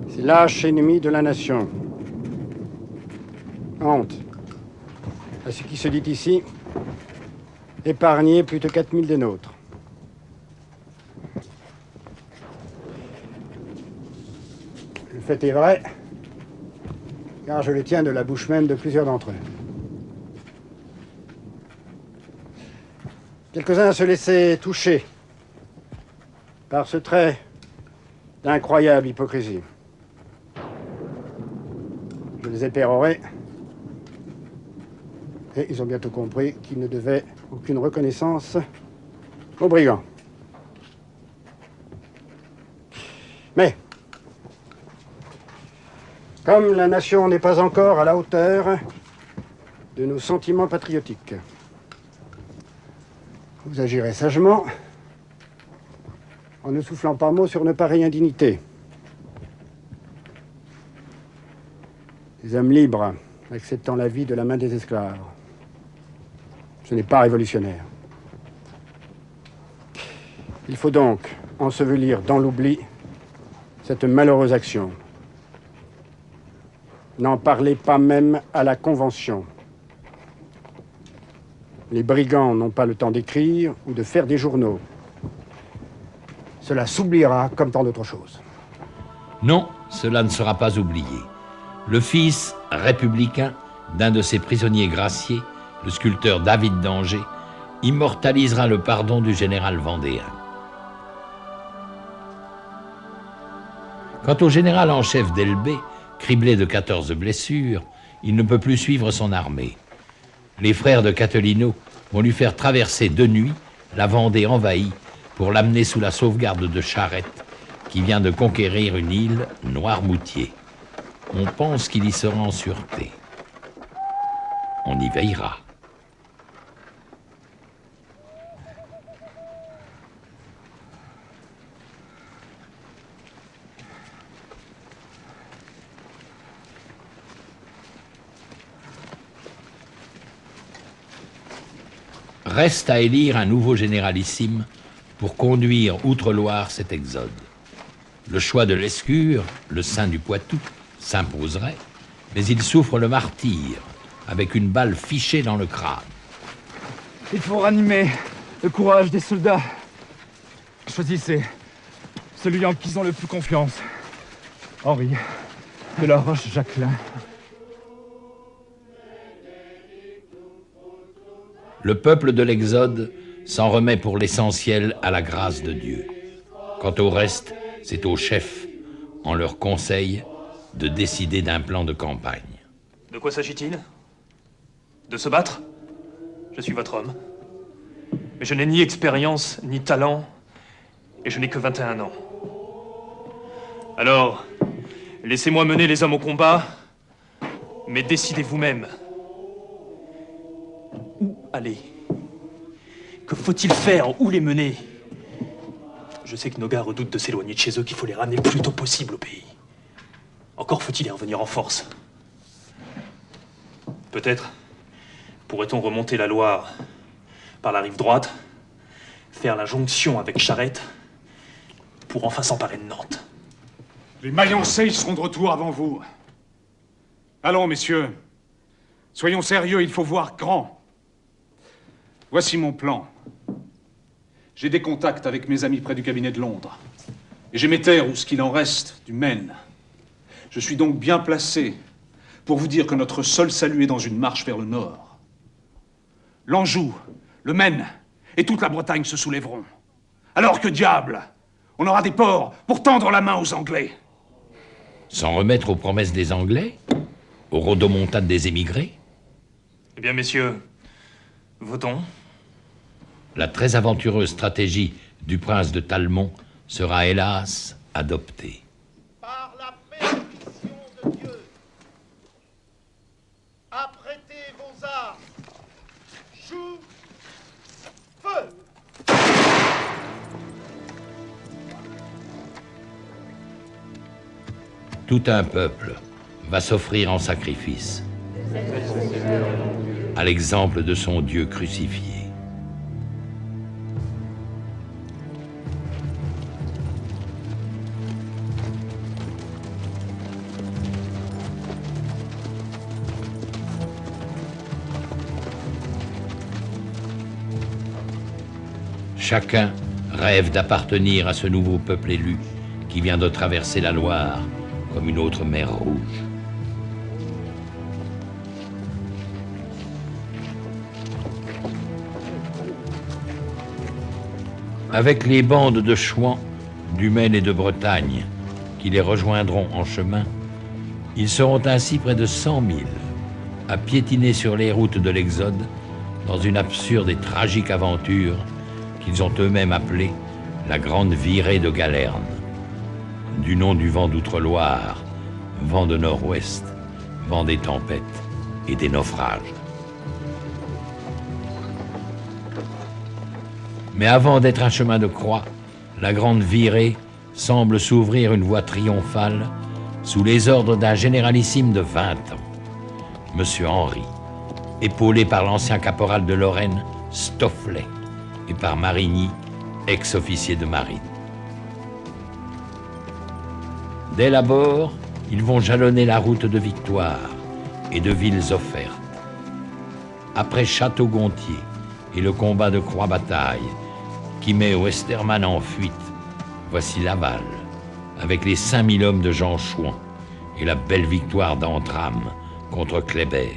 C'est lâche ennemi de la nation. Honte à ce qui se dit ici, épargner plus de 4000 des nôtres. Le fait est vrai, car je le tiens de la bouche même de plusieurs d'entre eux. Quelques-uns se laissaient toucher par ce trait d'incroyable hypocrisie. Je les ai pérorés, et ils ont bientôt compris qu'ils ne devaient aucune reconnaissance aux brigands. Mais, comme la nation n'est pas encore à la hauteur de nos sentiments patriotiques, vous agirez sagement en ne soufflant pas mot sur une pareille indignité. Les hommes libres acceptant la vie de la main des esclaves, ce n'est pas révolutionnaire. Il faut donc ensevelir dans l'oubli cette malheureuse action. N'en parlez pas même à la Convention. Les brigands n'ont pas le temps d'écrire ou de faire des journaux. Cela s'oubliera comme tant d'autres choses. Non, cela ne sera pas oublié. Le fils républicain d'un de ses prisonniers graciés, le sculpteur David d'Angers, immortalisera le pardon du général vendéen. Quant au général en chef d'Elbé, criblé de 14 blessures, il ne peut plus suivre son armée. Les frères de Catelino vont lui faire traverser de nuit la Vendée envahie pour l'amener sous la sauvegarde de Charette, qui vient de conquérir une île, Noirmoutier. On pense qu'il y sera en sûreté. On y veillera. Reste à élire un nouveau généralissime pour conduire outre-Loire cet exode. Le choix de Lescure, le saint du Poitou, s'imposerait, mais il souffre le martyre, avec une balle fichée dans le crâne. Il faut ranimer le courage des soldats. Choisissez celui en qui ils ont le plus confiance. Henri de la Roche-Jacquelin. Le peuple de l'Exode s'en remet pour l'essentiel à la grâce de Dieu. Quant au reste, c'est aux chefs, en leur conseil, de décider d'un plan de campagne. De quoi s'agit-il? De se battre? Je suis votre homme. Mais je n'ai ni expérience, ni talent, et je n'ai que 21 ans. Alors, laissez-moi mener les hommes au combat, mais décidez vous-même. Où aller? Que faut-il faire? Où les mener? Je sais que nos gars redoutent de s'éloigner de chez eux, qu'il faut les ramener le plus tôt possible au pays. Encore faut-il y revenir en force. Peut-être pourrait-on remonter la Loire par la rive droite, faire la jonction avec Charette, pour enfin s'emparer de Nantes. Les Mayençais seront de retour avant vous. Allons, messieurs. Soyons sérieux, il faut voir grand. Voici mon plan. J'ai des contacts avec mes amis près du cabinet de Londres. Et j'ai mes terres, ou ce qu'il en reste, du Maine. Je suis donc bien placé pour vous dire que notre seul salut est dans une marche vers le nord. L'Anjou, le Maine et toute la Bretagne se soulèveront. Alors que diable, on aura des ports pour tendre la main aux Anglais. S'en remettre aux promesses des Anglais? Aux rodomontades des émigrés? Eh bien, messieurs, votons. La très aventureuse stratégie du prince de Talmont sera hélas adoptée. Par la bénédiction de Dieu, apprêtez vos armes. Joue, feu! Tout un peuple va s'offrir en sacrifice, à l'exemple de son Dieu crucifié. Chacun rêve d'appartenir à ce nouveau peuple élu qui vient de traverser la Loire comme une autre mer rouge. Avec les bandes de Chouans, du Maine et de Bretagne qui les rejoindront en chemin, ils seront ainsi près de 100 000 à piétiner sur les routes de l'Exode dans une absurde et tragique aventure qu'ils ont eux-mêmes appelée la Grande Virée de Galerne, du nom du vent d'Outre-Loire, vent de nord-ouest, vent des tempêtes et des naufrages. Mais avant d'être un chemin de croix, la Grande Virée semble s'ouvrir une voie triomphale sous les ordres d'un généralissime de 20 ans, Monsieur Henri, épaulé par l'ancien caporal de Lorraine, Stofflet, et par Marigny, ex-officier de marine. Dès l'abord, ils vont jalonner la route de victoire et de villes offertes. Après Château-Gontier et le combat de Croix-Bataille, qui met Westermann en fuite, voici Laval, avec les 5000 hommes de Jean Chouan et la belle victoire d'Antram contre Kléber.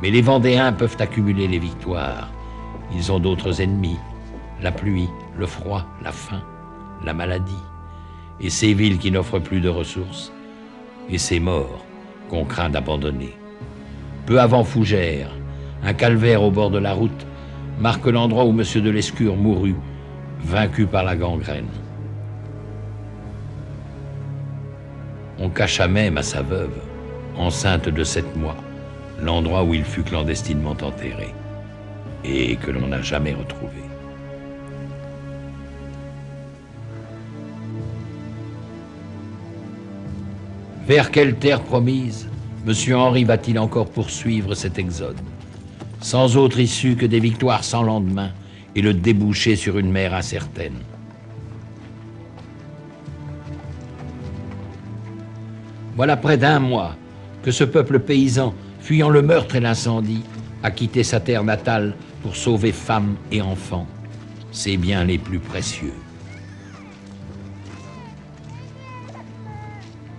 Mais les Vendéens peuvent accumuler les victoires. Ils ont d'autres ennemis, la pluie, le froid, la faim, la maladie, et ces villes qui n'offrent plus de ressources, et ces morts qu'on craint d'abandonner. Peu avant Fougères, un calvaire au bord de la route marque l'endroit où M. de Lescure mourut vaincu par la gangrène. On cacha même à sa veuve, enceinte de 7 mois, l'endroit où il fut clandestinement enterré et que l'on n'a jamais retrouvé. Vers quelle terre promise M. Henri va-t-il encore poursuivre cet exode, sans autre issue que des victoires sans lendemain et le débouché sur une mer incertaine? Voilà près d'1 mois que ce peuple paysan, fuyant le meurtre et l'incendie, a quitté sa terre natale pour sauver femmes et enfants, ses biens les plus précieux.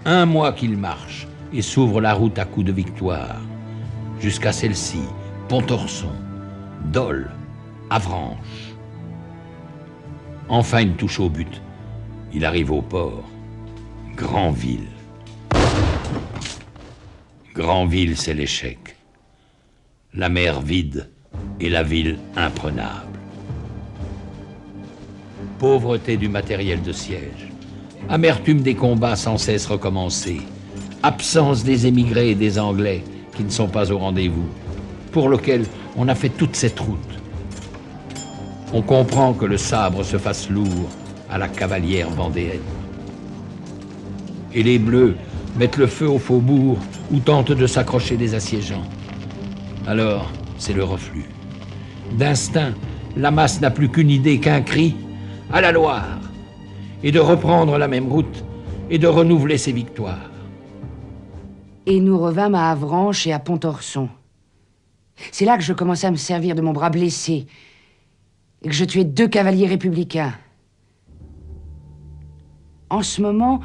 1 mois qu'il marche et s'ouvre la route à coups de victoire, jusqu'à celle-ci, Pontorson, Dole, Avranches. Enfin, il touche au but. Il arrive au port. Granville. Granville, c'est l'échec. La mer vide et la ville imprenable. Pauvreté du matériel de siège. Amertume des combats sans cesse recommencés. Absence des émigrés et des Anglais qui ne sont pas au rendez-vous, pour lequel on a fait toute cette route. On comprend que le sabre se fasse lourd à la cavalière vendéenne. Et les Bleus mettent le feu au faubourg ou tentent de s'accrocher des assiégeants. Alors, c'est le reflux. D'instinct, la masse n'a plus qu'une idée, qu'un cri « à la Loire !» et de reprendre la même route et de renouveler ses victoires. Et nous revînmes à Avranches et à Pontorson. C'est là que je commençai à me servir de mon bras blessé et que je tuai 2 cavaliers républicains. En ce moment,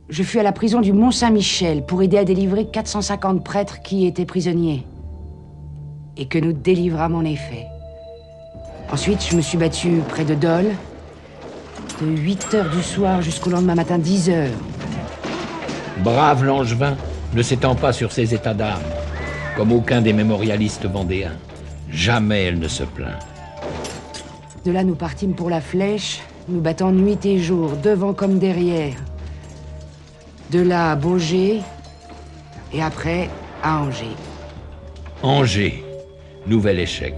je fus à la prison du Mont-Saint-Michel pour aider à délivrer 450 prêtres qui y étaient prisonniers. Et que nous délivrâmes en effet. Ensuite, je me suis battu près de Dole, de 8 heures du soir jusqu'au lendemain matin 10 heures. Brave Langevin ne s'étend pas sur ses états d'âme, comme aucun des mémorialistes vendéens. Jamais elle ne se plaint. De là, nous partîmes pour la Flèche, nous battant nuit et jour, devant comme derrière. De là à Baugé, et après à Angers. Angers, nouvel échec.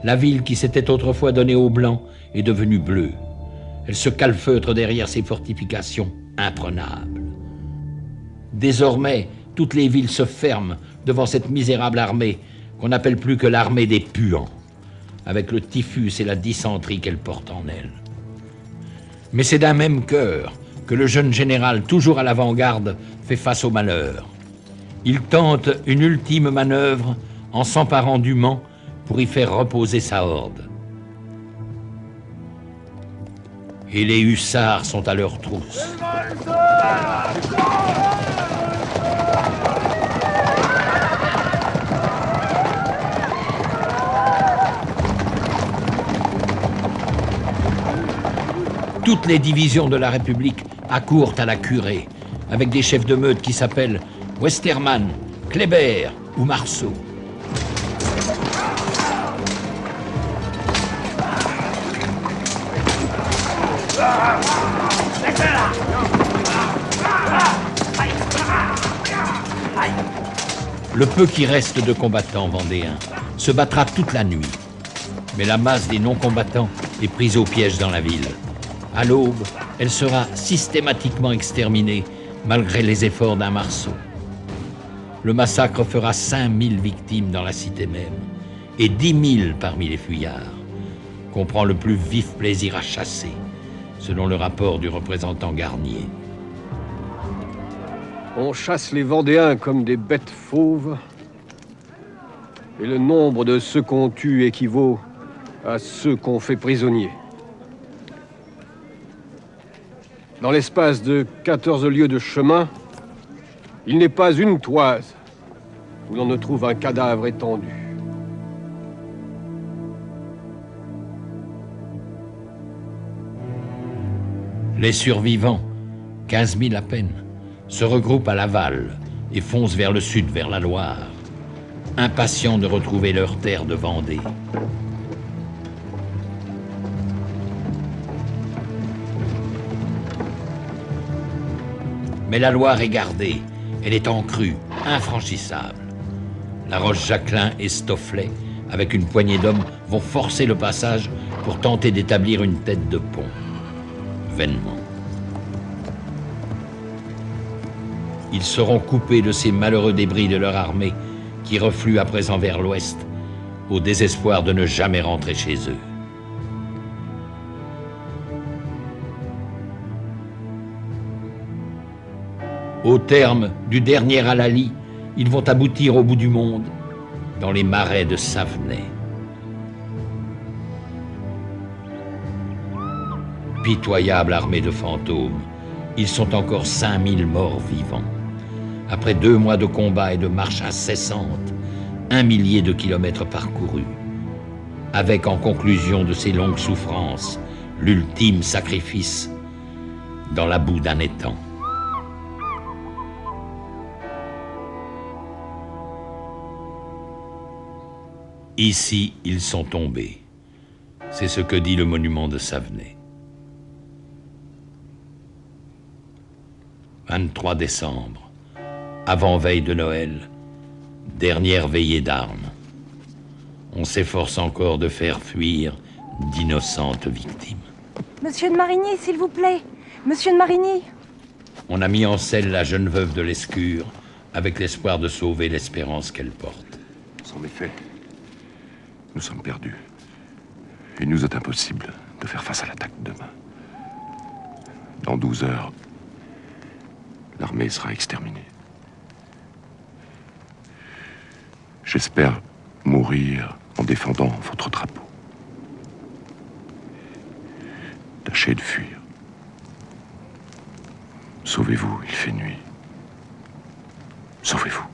La ville qui s'était autrefois donnée aux Blancs est devenue bleue. Elle se calfeutre derrière ses fortifications imprenables. Désormais, toutes les villes se ferment devant cette misérable armée qu'on n'appelle plus que l'armée des puants, avec le typhus et la dysenterie qu'elle porte en elle. Mais c'est d'un même cœur que le jeune général, toujours à l'avant-garde, fait face au malheur. Il tente une ultime manœuvre en s'emparant du Mans pour y faire reposer sa horde. Et les hussards sont à leur trousse. Toutes les divisions de la République accourent à la curée, avec des chefs de meute qui s'appellent Westermann, Kléber ou Marceau. Le peu qui reste de combattants vendéens se battra toute la nuit. Mais la masse des non-combattants est prise au piège dans la ville. À l'aube, elle sera systématiquement exterminée, malgré les efforts d'un Marceau. Le massacre fera 5000 victimes dans la cité même, et 10 000 parmi les fuyards, qu'on prend le plus vif plaisir à chasser, selon le rapport du représentant Garnier. On chasse les Vendéens comme des bêtes fauves, et le nombre de ceux qu'on tue équivaut à ceux qu'on fait prisonniers. Dans l'espace de 14 lieues de chemin, il n'est pas une toise où l'on ne trouve un cadavre étendu. Les survivants, 15 000 à peine, se regroupent à Laval et foncent vers le sud, vers la Loire, impatients de retrouver leur terre de Vendée. Mais la Loire est gardée. Elle est en crue, infranchissable. La Roche-Jacquelin et Stofflet, avec une poignée d'hommes, vont forcer le passage pour tenter d'établir une tête de pont. Vainement. Ils seront coupés de ces malheureux débris de leur armée qui refluent à présent vers l'ouest, au désespoir de ne jamais rentrer chez eux. Au terme du dernier Alali, ils vont aboutir au bout du monde, dans les marais de Savenay. Pitoyable armée de fantômes, ils sont encore 5000 morts vivants. Après 2 mois de combats et de marches incessantes, 1 millier de kilomètres parcourus, avec en conclusion de ces longues souffrances, l'ultime sacrifice dans la boue d'un étang. Ici, ils sont tombés. C'est ce que dit le monument de Savenay. 23 décembre, avant-veille de Noël, dernière veillée d'armes. On s'efforce encore de faire fuir d'innocentes victimes. Monsieur de Marigny, s'il vous plaît. Monsieur de Marigny. On a mis en selle la jeune veuve de Lescure, avec l'espoir de sauver l'espérance qu'elle porte. C'en est fait. Nous sommes perdus. Il nous est impossible de faire face à l'attaque demain. Dans 12 heures, l'armée sera exterminée. J'espère mourir en défendant votre drapeau. Tâchez de fuir. Sauvez-vous, il fait nuit. Sauvez-vous.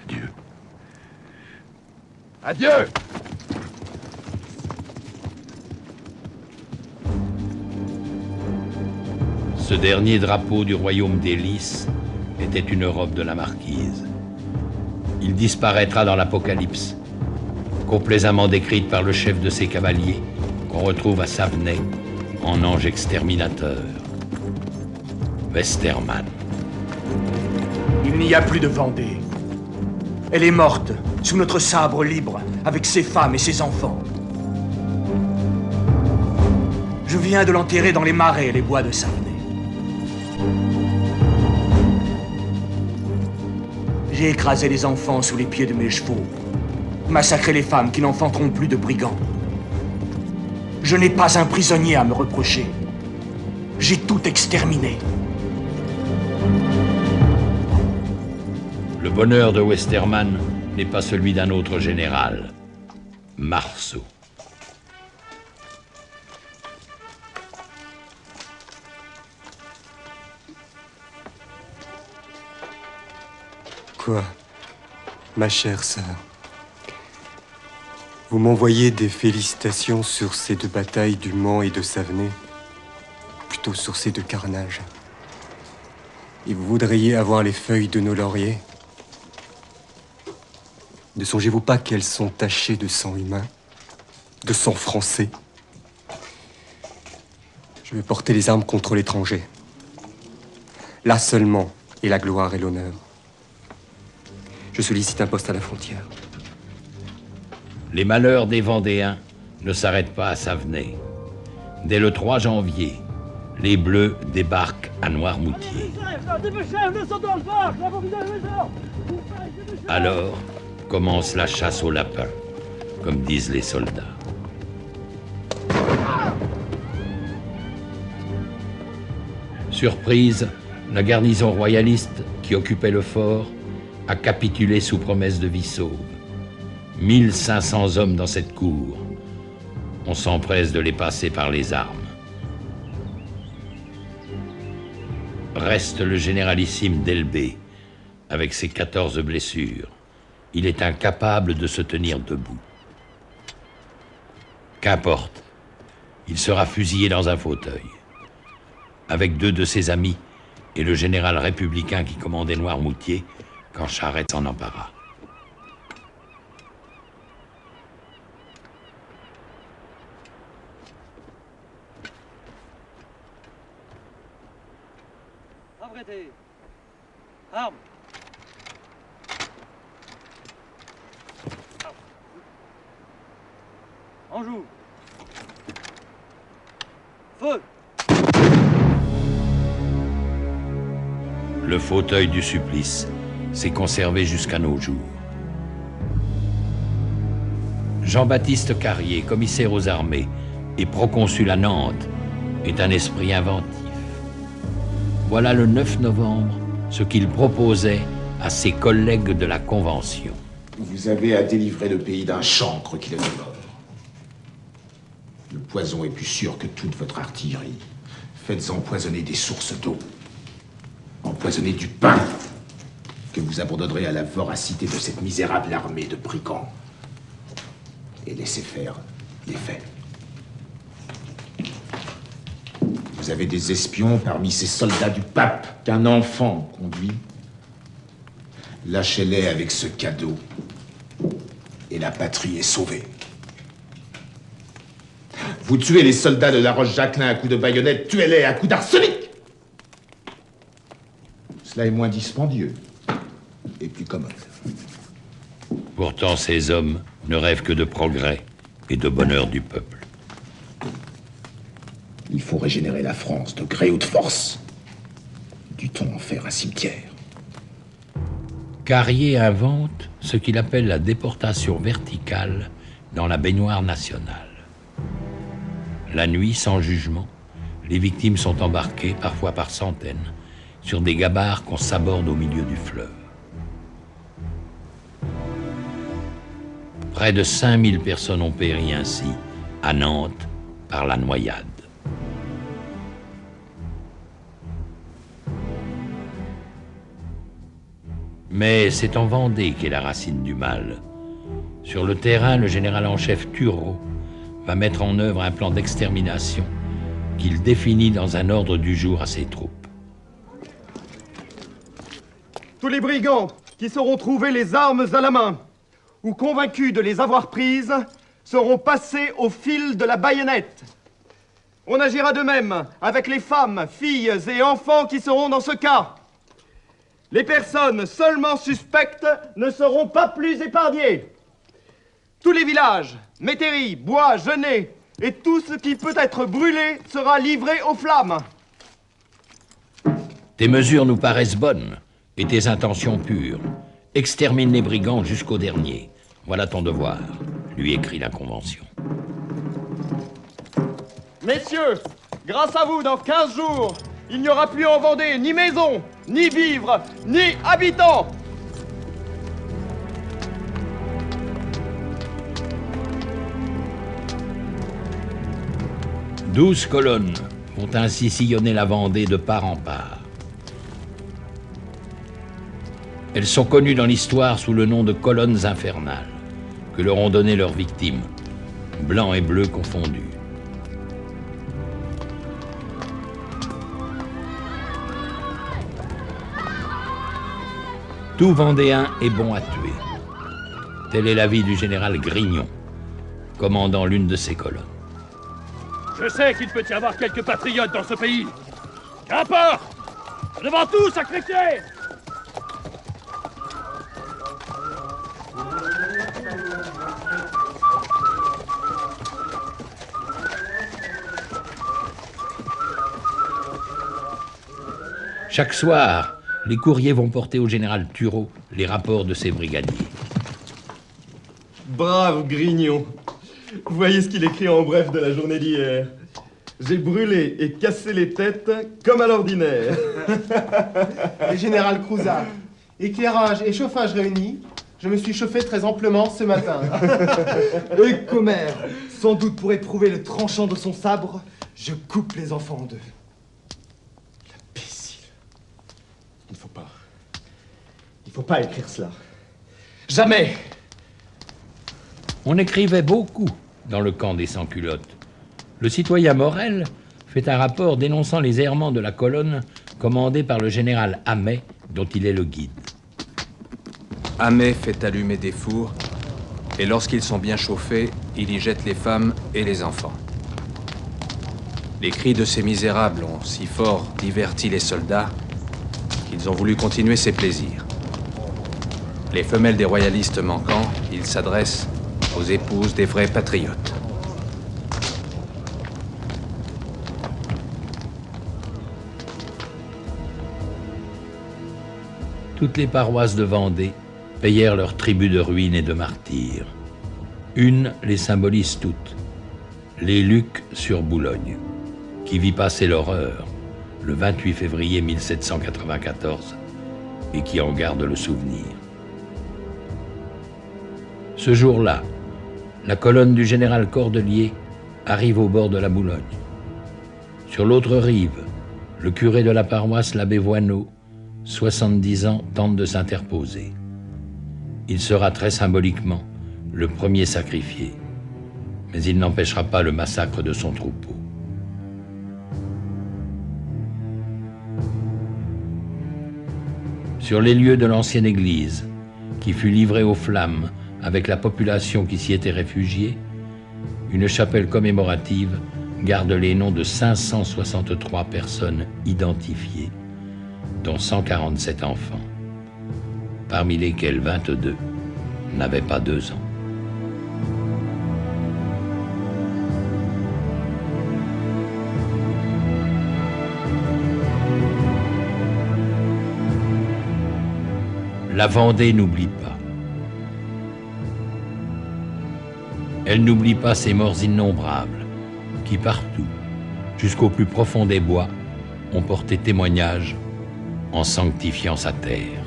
Adieu. Adieu! Ce dernier drapeau du royaume des Lys était une robe de la marquise. Il disparaîtra dans l'Apocalypse, complaisamment décrite par le chef de ses cavaliers, qu'on retrouve à Savenay, en ange exterminateur. Westermann. Il n'y a plus de Vendée. Elle est morte, sous notre sabre libre, avec ses femmes et ses enfants. Je viens de l'enterrer dans les marais et les bois de Savenay. J'ai écrasé les enfants sous les pieds de mes chevaux, massacré les femmes qui n'enfanteront plus de brigands. Je n'ai pas un prisonnier à me reprocher. J'ai tout exterminé. Le bonheur de Westermann n'est pas celui d'un autre général, Marceau. Quoi, ma chère sœur? Vous m'envoyez des félicitations sur ces 2 batailles du Mans et de Savenay, plutôt sur ces 2 carnages. Et vous voudriez avoir les feuilles de nos lauriers? Ne songez-vous pas qu'elles sont tachées de sang humain, de sang français? Je vais porter les armes contre l'étranger. Là seulement est la gloire et l'honneur. Je sollicite un poste à la frontière. Les malheurs des Vendéens ne s'arrêtent pas à Savenay. Dès le 3 janvier, les Bleus débarquent à Noirmoutier. Alors commence la chasse aux lapins, comme disent les soldats. Surprise, la garnison royaliste qui occupait le fort a capitulé sous promesse de vie sauve. 1500 hommes dans cette cour. On s'empresse de les passer par les armes. Reste le généralissime d'Elbé, avec ses 14 blessures. Il est incapable de se tenir debout. Qu'importe, il sera fusillé dans un fauteuil, avec 2 de ses amis et le général républicain qui commandait Noirmoutier quand Charette s'en empara. prêter. Armes. En joue. Feu. Le fauteuil du supplice s'est conservé jusqu'à nos jours. Jean-Baptiste Carrier, commissaire aux armées et proconsul à Nantes, est un esprit inventif. Voilà le 9 novembre ce qu'il proposait à ses collègues de la Convention. Vous avez à délivrer le pays d'un chancre qui le dévore. Le poison est plus sûr que toute votre artillerie. Faites empoisonner des sources d'eau. Empoisonnez du pain que vous abandonnerez à la voracité de cette misérable armée de brigands. Et laissez faire les faits. Vous avez des espions parmi ces soldats du pape qu'un enfant conduit. Lâchez-les avec ce cadeau et la patrie est sauvée. Vous tuez les soldats de la Roche-Jacquelin à coups de baïonnette, tuez-les à coups d'arsenic. Cela est moins dispendieux et plus commode. Pourtant, ces hommes ne rêvent que de progrès et de bonheur du peuple. Il faut régénérer la France de gré ou de force. Dut-on en faire un cimetière? Carrier invente ce qu'il appelle la déportation verticale dans la baignoire nationale. La nuit, sans jugement, les victimes sont embarquées, parfois par centaines, sur des gabarres qu'on saborde au milieu du fleuve. Près de 5000 personnes ont péri ainsi, à Nantes, par la noyade. Mais c'est en Vendée qu'est la racine du mal. Sur le terrain, le général en chef Turreau va mettre en œuvre un plan d'extermination qu'il définit dans un ordre du jour à ses troupes. Tous les brigands qui sauront trouver les armes à la main ou convaincus de les avoir prises seront passés au fil de la baïonnette. On agira de même avec les femmes, filles et enfants qui seront dans ce cas. Les personnes seulement suspectes ne seront pas plus épargnées. Tous les villages, métairies, bois, genêts et tout ce qui peut être brûlé sera livré aux flammes. Tes mesures nous paraissent bonnes et tes intentions pures. Extermine les brigands jusqu'au dernier. Voilà ton devoir, lui écrit la Convention. Messieurs, grâce à vous, dans 15 jours, il n'y aura plus en Vendée ni maison, ni vivres, ni habitants. « 12 colonnes vont ainsi sillonner la Vendée de part en part. Elles sont connues dans l'histoire sous le nom de colonnes infernales, que leur ont donné leurs victimes, blancs et bleus confondus. Tout Vendéen est bon à tuer. Tel est l'avis du général Grignon, commandant l'une de ces colonnes. Je sais qu'il peut y avoir quelques patriotes dans ce pays. Qu'importe! Devant tout, sacrifier! Chaque soir, les courriers vont porter au général Turreau les rapports de ses brigadiers. Brave Grignon. Vous voyez ce qu'il écrit en bref de la journée d'hier. J'ai brûlé et cassé les têtes comme à l'ordinaire. Le général Crouzat, éclairage et chauffage réunis, je me suis chauffé très amplement ce matin. Et commère, sans doute pour éprouver le tranchant de son sabre, je coupe les enfants en deux. L'imbécile. Il ne faut pas écrire cela. Jamais. On écrivait beaucoup dans le camp des sans-culottes. Le citoyen Morel fait un rapport dénonçant les errements de la colonne commandée par le général Hamet, dont il est le guide. Hamet fait allumer des fours, et lorsqu'ils sont bien chauffés, il y jette les femmes et les enfants. Les cris de ces misérables ont si fort diverti les soldats qu'ils ont voulu continuer ces plaisirs. Les femelles des royalistes manquant, ils s'adressent aux épouses des vrais patriotes. Toutes les paroisses de Vendée payèrent leur tribut de ruines et de martyrs. Une les symbolise toutes, les Lucs sur Boulogne, qui vit passer l'horreur le 28 février 1794 et qui en garde le souvenir. Ce jour-là, la colonne du général Cordelier arrive au bord de la Boulogne. Sur l'autre rive, le curé de la paroisse, l'abbé Voineau, 70 ans, tente de s'interposer. Il sera très symboliquement le premier sacrifié, mais il n'empêchera pas le massacre de son troupeau. Sur les lieux de l'ancienne église, qui fut livrée aux flammes avec la population qui s'y était réfugiée, une chapelle commémorative garde les noms de 563 personnes identifiées, dont 147 enfants, parmi lesquels 22 n'avaient pas 2 ans. La Vendée n'oublie pas. Elle n'oublie pas ces morts innombrables qui partout, jusqu'au plus profond des bois, ont porté témoignage en sanctifiant sa terre.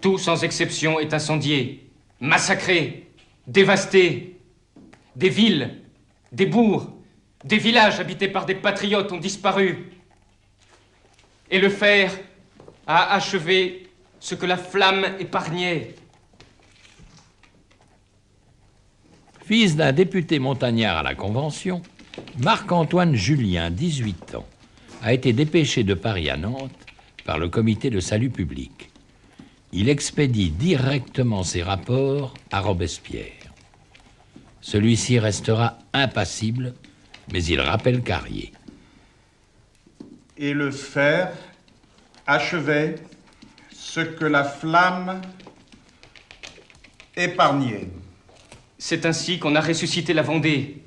Tout, sans exception, est incendié, massacré, dévasté. Des villes, des bourgs, des villages habités par des patriotes ont disparu. Et le fer a achevé ce que la flamme épargnait. Fils d'un député montagnard à la Convention, Marc-Antoine Julien, 18 ans, a été dépêché de Paris à Nantes par le comité de salut public. Il expédie directement ses rapports à Robespierre. Celui-ci restera impassible, mais il rappelle Carrier. Et le fer achevait ce que la flamme épargnait. C'est ainsi qu'on a ressuscité la Vendée.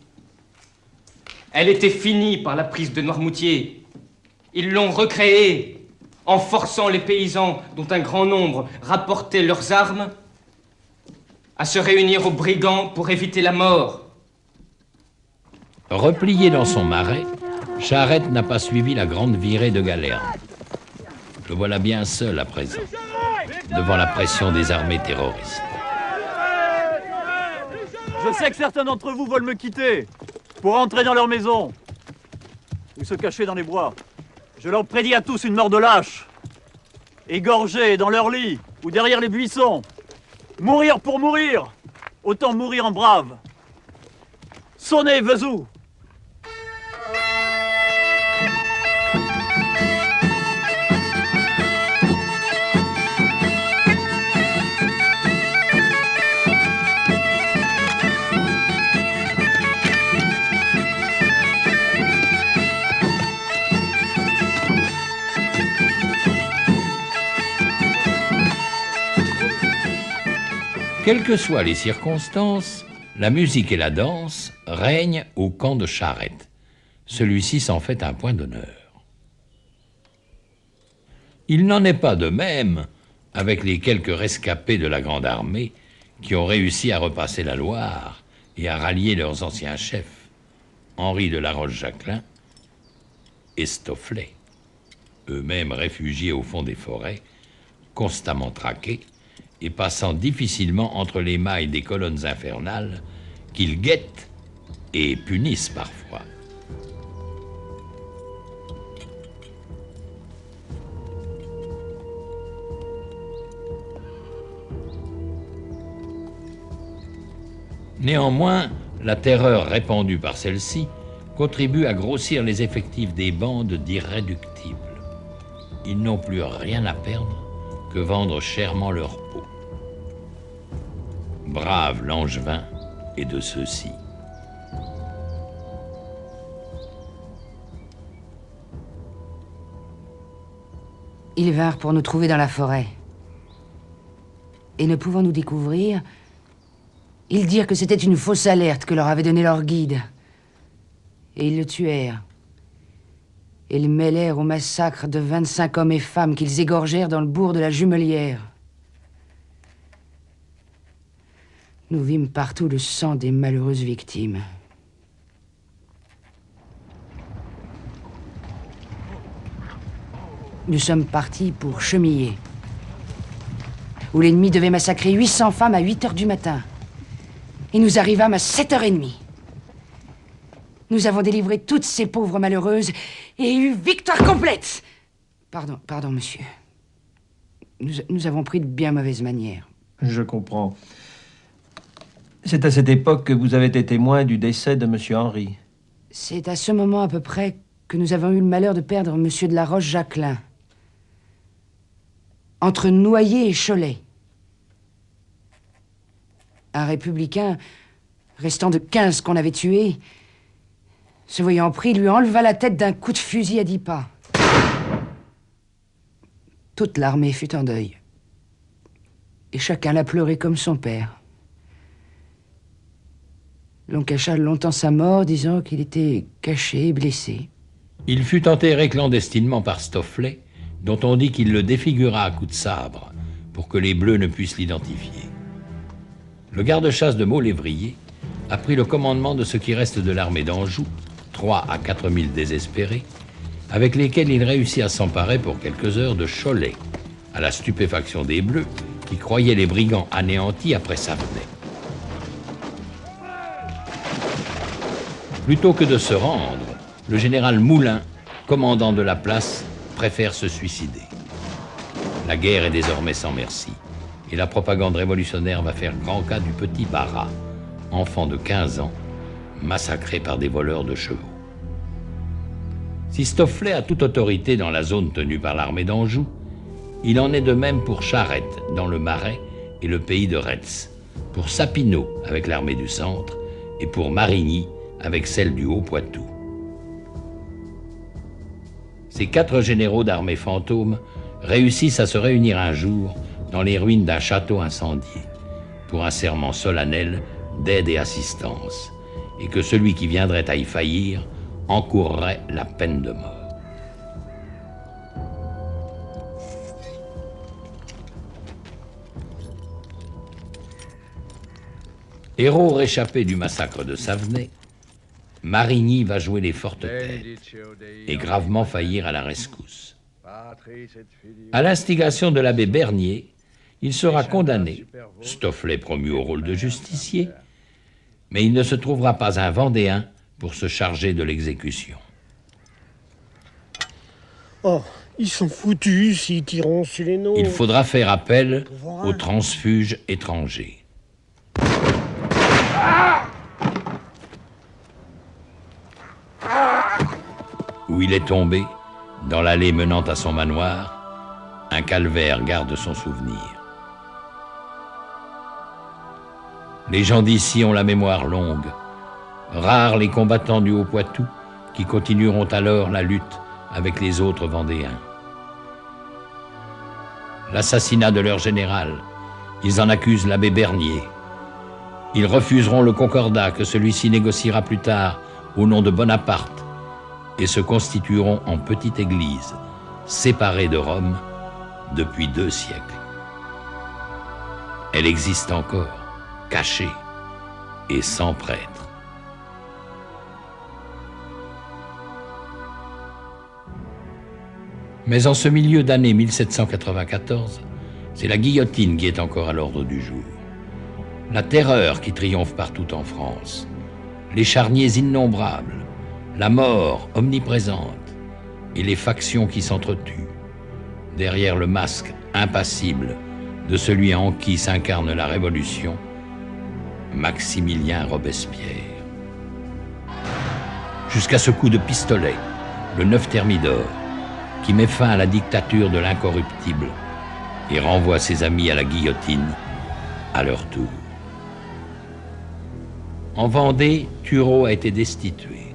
Elle était finie par la prise de Noirmoutier. Ils l'ont recréée en forçant les paysans, dont un grand nombre rapportaient leurs armes, à se réunir aux brigands pour éviter la mort. Replié dans son marais, Charette n'a pas suivi la grande virée de Galerne. Le voilà bien seul à présent, devant la pression des armées terroristes. Je sais que certains d'entre vous veulent me quitter pour entrer dans leur maison ou se cacher dans les bois. Je leur prédis à tous une mort de lâche, égorgés dans leur lit ou derrière les buissons. Mourir pour mourir, autant mourir en brave. Sonnez, Vezou! Quelles que soient les circonstances, la musique et la danse règnent au camp de Charette. Celui-ci s'en fait un point d'honneur. Il n'en est pas de même avec les quelques rescapés de la Grande Armée qui ont réussi à repasser la Loire et à rallier leurs anciens chefs, Henri de La Roche-Jacquelin et Stofflet, eux-mêmes réfugiés au fond des forêts, constamment traqués, et passant difficilement entre les mailles des colonnes infernales qu'ils guettent et punissent parfois. Néanmoins, la terreur répandue par celle-ci contribue à grossir les effectifs des bandes d'irréductibles. Ils n'ont plus rien à perdre que vendre chèrement leur peau. Brave Langevin est de ceux-ci. Ils vinrent pour nous trouver dans la forêt. Et ne pouvant nous découvrir, ils dirent que c'était une fausse alerte que leur avait donnée leur guide. Et ils le tuèrent. Et le mêlèrent au massacre de 25 hommes et femmes qu'ils égorgèrent dans le bourg de la Jumelière. Nous vîmes partout le sang des malheureuses victimes. Nous sommes partis pour Chemillé, où l'ennemi devait massacrer 800 femmes à 8 heures du matin. Et nous arrivâmes à 7h30. Nous avons délivré toutes ces pauvres malheureuses et eu victoire complète. Pardon, monsieur. Nous avons pris de bien mauvaises manières. Je comprends. C'est à cette époque que vous avez été témoin du décès de monsieur Henri. C'est à ce moment à peu près que nous avons eu le malheur de perdre monsieur de la Roche-Jacquelin. Entre Noyer et Cholet. Un républicain, restant de 15 qu'on avait tués, se voyant pris, lui enleva la tête d'un coup de fusil à 10 pas. Toute l'armée fut en deuil. Et chacun l'a pleuré comme son père. L'on cacha longtemps sa mort, disant qu'il était caché et blessé. Il fut enterré clandestinement par Stofflet, dont on dit qu'il le défigura à coups de sabre, pour que les Bleus ne puissent l'identifier. Le garde-chasse de Maulevrier a pris le commandement de ce qui reste de l'armée d'Anjou, 3 à 4 000 désespérés, avec lesquels il réussit à s'emparer pour quelques heures de Cholet, à la stupéfaction des Bleus, qui croyaient les brigands anéantis après Savenay. Plutôt que de se rendre, le général Moulin, commandant de la place, préfère se suicider. La guerre est désormais sans merci, et la propagande révolutionnaire va faire grand cas du petit Barras, enfant de 15 ans, massacré par des voleurs de chevaux. Si Stofflet a toute autorité dans la zone tenue par l'armée d'Anjou, il en est de même pour Charette, dans le Marais, et le pays de Retz, pour Sapineau, avec l'armée du Centre, et pour Marigny, avec celle du Haut-Poitou. Ces 4 généraux d'armée fantôme réussissent à se réunir un jour dans les ruines d'un château incendié, pour un serment solennel d'aide et assistance, et que celui qui viendrait à y faillir encourrait la peine de mort. Héros réchappé du massacre de Savenay, Marigny va jouer les fortes têtes et gravement faillir à la rescousse. À l'instigation de l'abbé Bernier, il sera condamné, Stofflet promu au rôle de justicier, mais il ne se trouvera pas un Vendéen pour se charger de l'exécution. Oh, ils sont foutus s'ils tireront sur les nôtres. Il faudra faire appel aux transfuges étrangers. Où il est tombé, dans l'allée menant à son manoir, un calvaire garde son souvenir. Les gens d'ici ont la mémoire longue. Rares les combattants du Haut-Poitou qui continueront alors la lutte avec les autres Vendéens. L'assassinat de leur général, ils en accusent l'abbé Bernier. Ils refuseront le concordat que celui-ci négociera plus tard au nom de Bonaparte et se constitueront en petite église, séparée de Rome depuis 2 siècles. Elle existe encore, cachée et sans prêtre. Mais en ce milieu d'année 1794, c'est la guillotine qui est encore à l'ordre du jour. La terreur qui triomphe partout en France, les charniers innombrables, la mort omniprésente et les factions qui s'entretuent, derrière le masque impassible de celui en qui s'incarne la Révolution, Maximilien Robespierre. Jusqu'à ce coup de pistolet, le 9 Thermidor, qui met fin à la dictature de l'incorruptible et renvoie ses amis à la guillotine à leur tour. En Vendée, Turreau a été destitué,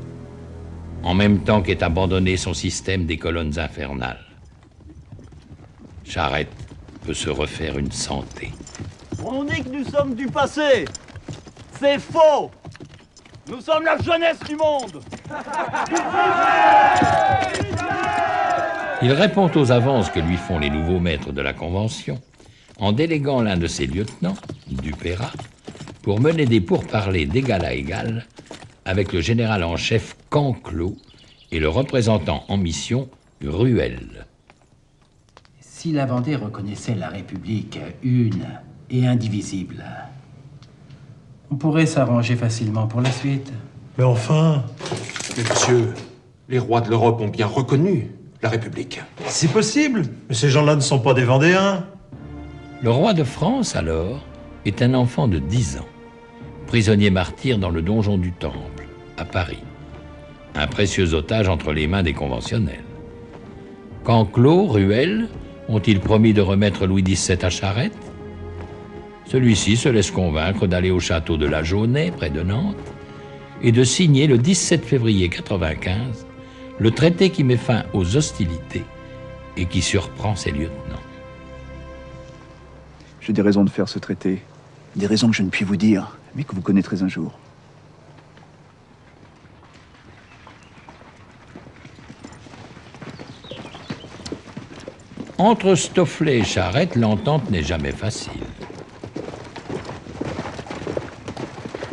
en même temps qu'est abandonné son système des colonnes infernales. Charette peut se refaire une santé. On dit que nous sommes du passé. C'est faux. Nous sommes la jeunesse du monde. Il répond aux avances que lui font les nouveaux maîtres de la Convention en déléguant l'un de ses lieutenants, Dupérat, pour mener des pourparlers d'égal à égal avec le général en chef Canclos et le représentant en mission, Ruel. Si la Vendée reconnaissait la République une et indivisible, on pourrait s'arranger facilement pour la suite. Mais enfin... Mais monsieur, les rois de l'Europe ont bien reconnu la République. C'est possible, mais ces gens-là ne sont pas des Vendéens. Le roi de France, alors, est un enfant de 10 ans, prisonnier martyr dans le donjon du Temple, à Paris. Un précieux otage entre les mains des conventionnels. Canclos, Ruel, ont-ils promis de remettre Louis XVII à Charette? Celui-ci se laisse convaincre d'aller au château de la Jaunais, près de Nantes, et de signer le 17 février 95 le traité qui met fin aux hostilités et qui surprend ses lieutenants. J'ai des raisons de faire ce traité. Des raisons que je ne puis vous dire, mais que vous connaîtrez un jour. Entre Stofflet et Charette, l'entente n'est jamais facile.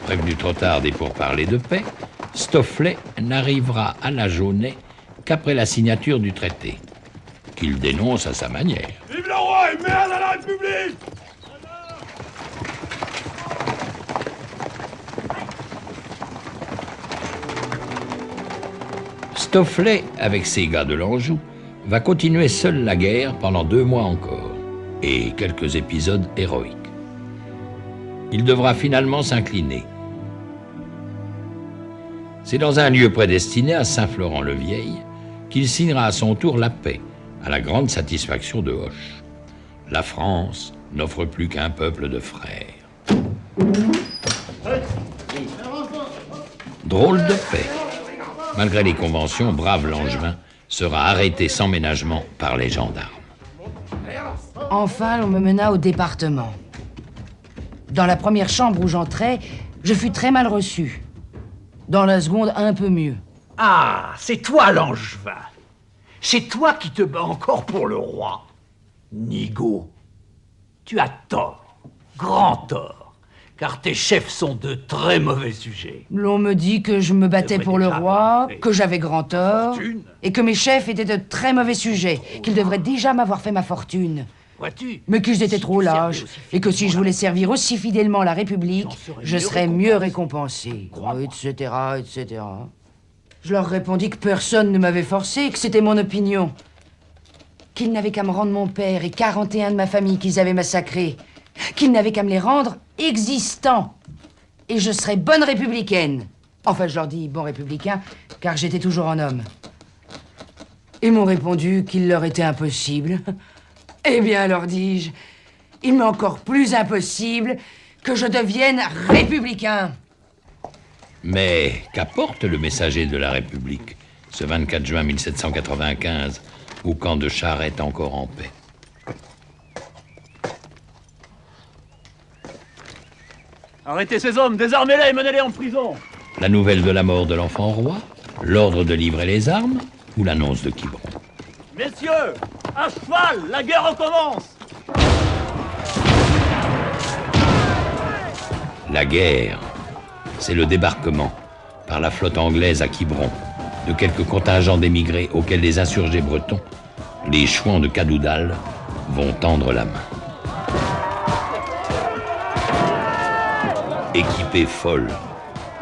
Prévenu trop tard des pourparlers de paix, Stofflet n'arrivera à la Jaunais qu'après la signature du traité, qu'il dénonce à sa manière. Vive le roi et merde à la République! Stofflet, avec ses gars de l'Anjou, va continuer seul la guerre pendant 2 mois encore, et quelques épisodes héroïques. Il devra finalement s'incliner. C'est dans un lieu prédestiné à Saint-Florent-le-Vieil qu'il signera à son tour la paix, à la grande satisfaction de Hoche. La France n'offre plus qu'un peuple de frères. Drôle de paix. Malgré les conventions, brave Langevin sera arrêté sans ménagement par les gendarmes. Enfin, on me mena au département. Dans la première chambre où j'entrais, je fus très mal reçu. Dans la seconde, un peu mieux. Ah, c'est toi, Langevin. C'est toi qui te bats encore pour le roi. Nigaud, tu as tort, grand tort, car tes chefs sont de très mauvais sujets. L'on me dit que je me battais pour le roi, que j'avais grand tort, et que mes chefs étaient de très mauvais sujets, qu'ils devraient déjà m'avoir fait ma fortune. Mais qu'ils étaient trop lâches, et que si je voulais servir aussi fidèlement la République, je serais mieux récompensé, etc., etc. Je leur répondis que personne ne m'avait forcé, que c'était mon opinion. Qu'ils n'avaient qu'à me rendre mon père et 41 de ma famille qu'ils avaient massacrés. Qu'ils n'avaient qu'à me les rendre existants. Et je serais bonne républicaine. Enfin, je leur dis bon républicain, car j'étais toujours un homme. Ils m'ont répondu qu'il leur était impossible. Eh bien, leur dis-je, il m'est encore plus impossible que je devienne républicain. Mais qu'apporte le messager de la République, ce 24 juin 1795, au camp de Charette encore en paix? Arrêtez ces hommes, désarmez-les et menez-les en prison. La nouvelle de la mort de l'enfant roi, l'ordre de livrer les armes ou l'annonce de Quiberon? Messieurs, à cheval, la guerre recommence. La guerre, c'est le débarquement par la flotte anglaise à Quiberon de quelques contingents d'émigrés auxquels les insurgés bretons, les chouans de Cadoudal, vont tendre la main. Équipée folle,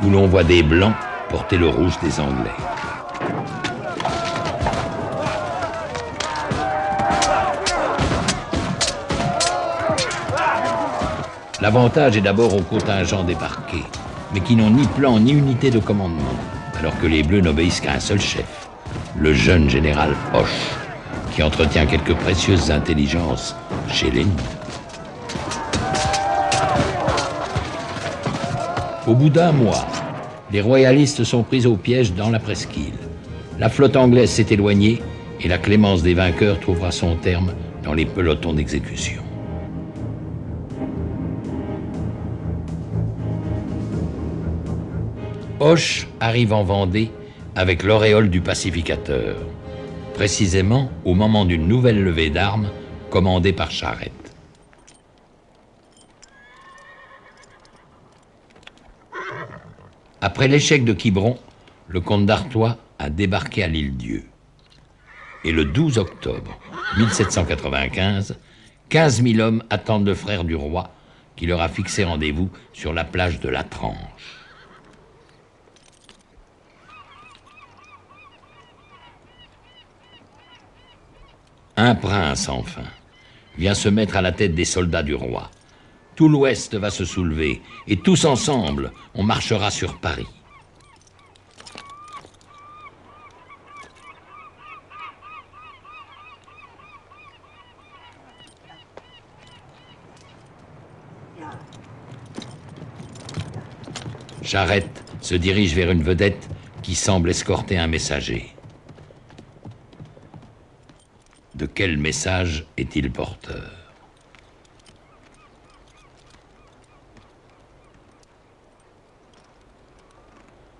où l'on voit des blancs porter le rouge des Anglais. L'avantage est d'abord aux contingents débarqués, mais qui n'ont ni plan ni unité de commandement, alors que les Bleus n'obéissent qu'à un seul chef, le jeune général Hoche, qui entretient quelques précieuses intelligences chez l'ennemi. Au bout d'un mois, les royalistes sont pris au piège dans la presqu'île. La flotte anglaise s'est éloignée et la clémence des vainqueurs trouvera son terme dans les pelotons d'exécution. Hoche arrive en Vendée avec l'auréole du pacificateur, précisément au moment d'une nouvelle levée d'armes commandée par Charette. Après l'échec de Quiberon, le comte d'Artois a débarqué à l'Île-Dieu. Et le 12 octobre 1795, 15 000 hommes attendent le frère du roi qui leur a fixé rendez-vous sur la plage de la Tranche. Un prince, enfin, vient se mettre à la tête des soldats du roi. Tout l'Ouest va se soulever, et tous ensemble, on marchera sur Paris. Charette se dirige vers une vedette qui semble escorter un messager. De quel message est-il porteur?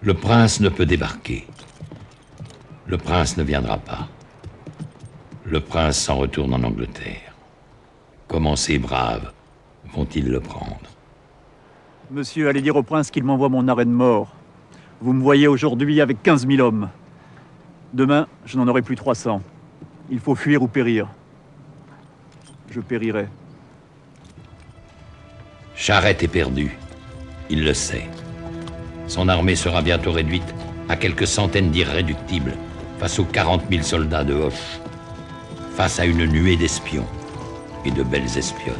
Le prince ne peut débarquer. Le prince ne viendra pas. Le prince s'en retourne en Angleterre. Comment ces braves vont-ils le prendre? Monsieur, allez dire au prince qu'il m'envoie mon arrêt de mort. Vous me voyez aujourd'hui avec 15 000 hommes. Demain, je n'en aurai plus 300. Il faut fuir ou périr. Je périrai. Charette est perdu. Il le sait. Son armée sera bientôt réduite à quelques centaines d'irréductibles face aux 40 000 soldats de Hoche, face à une nuée d'espions et de belles espionnes.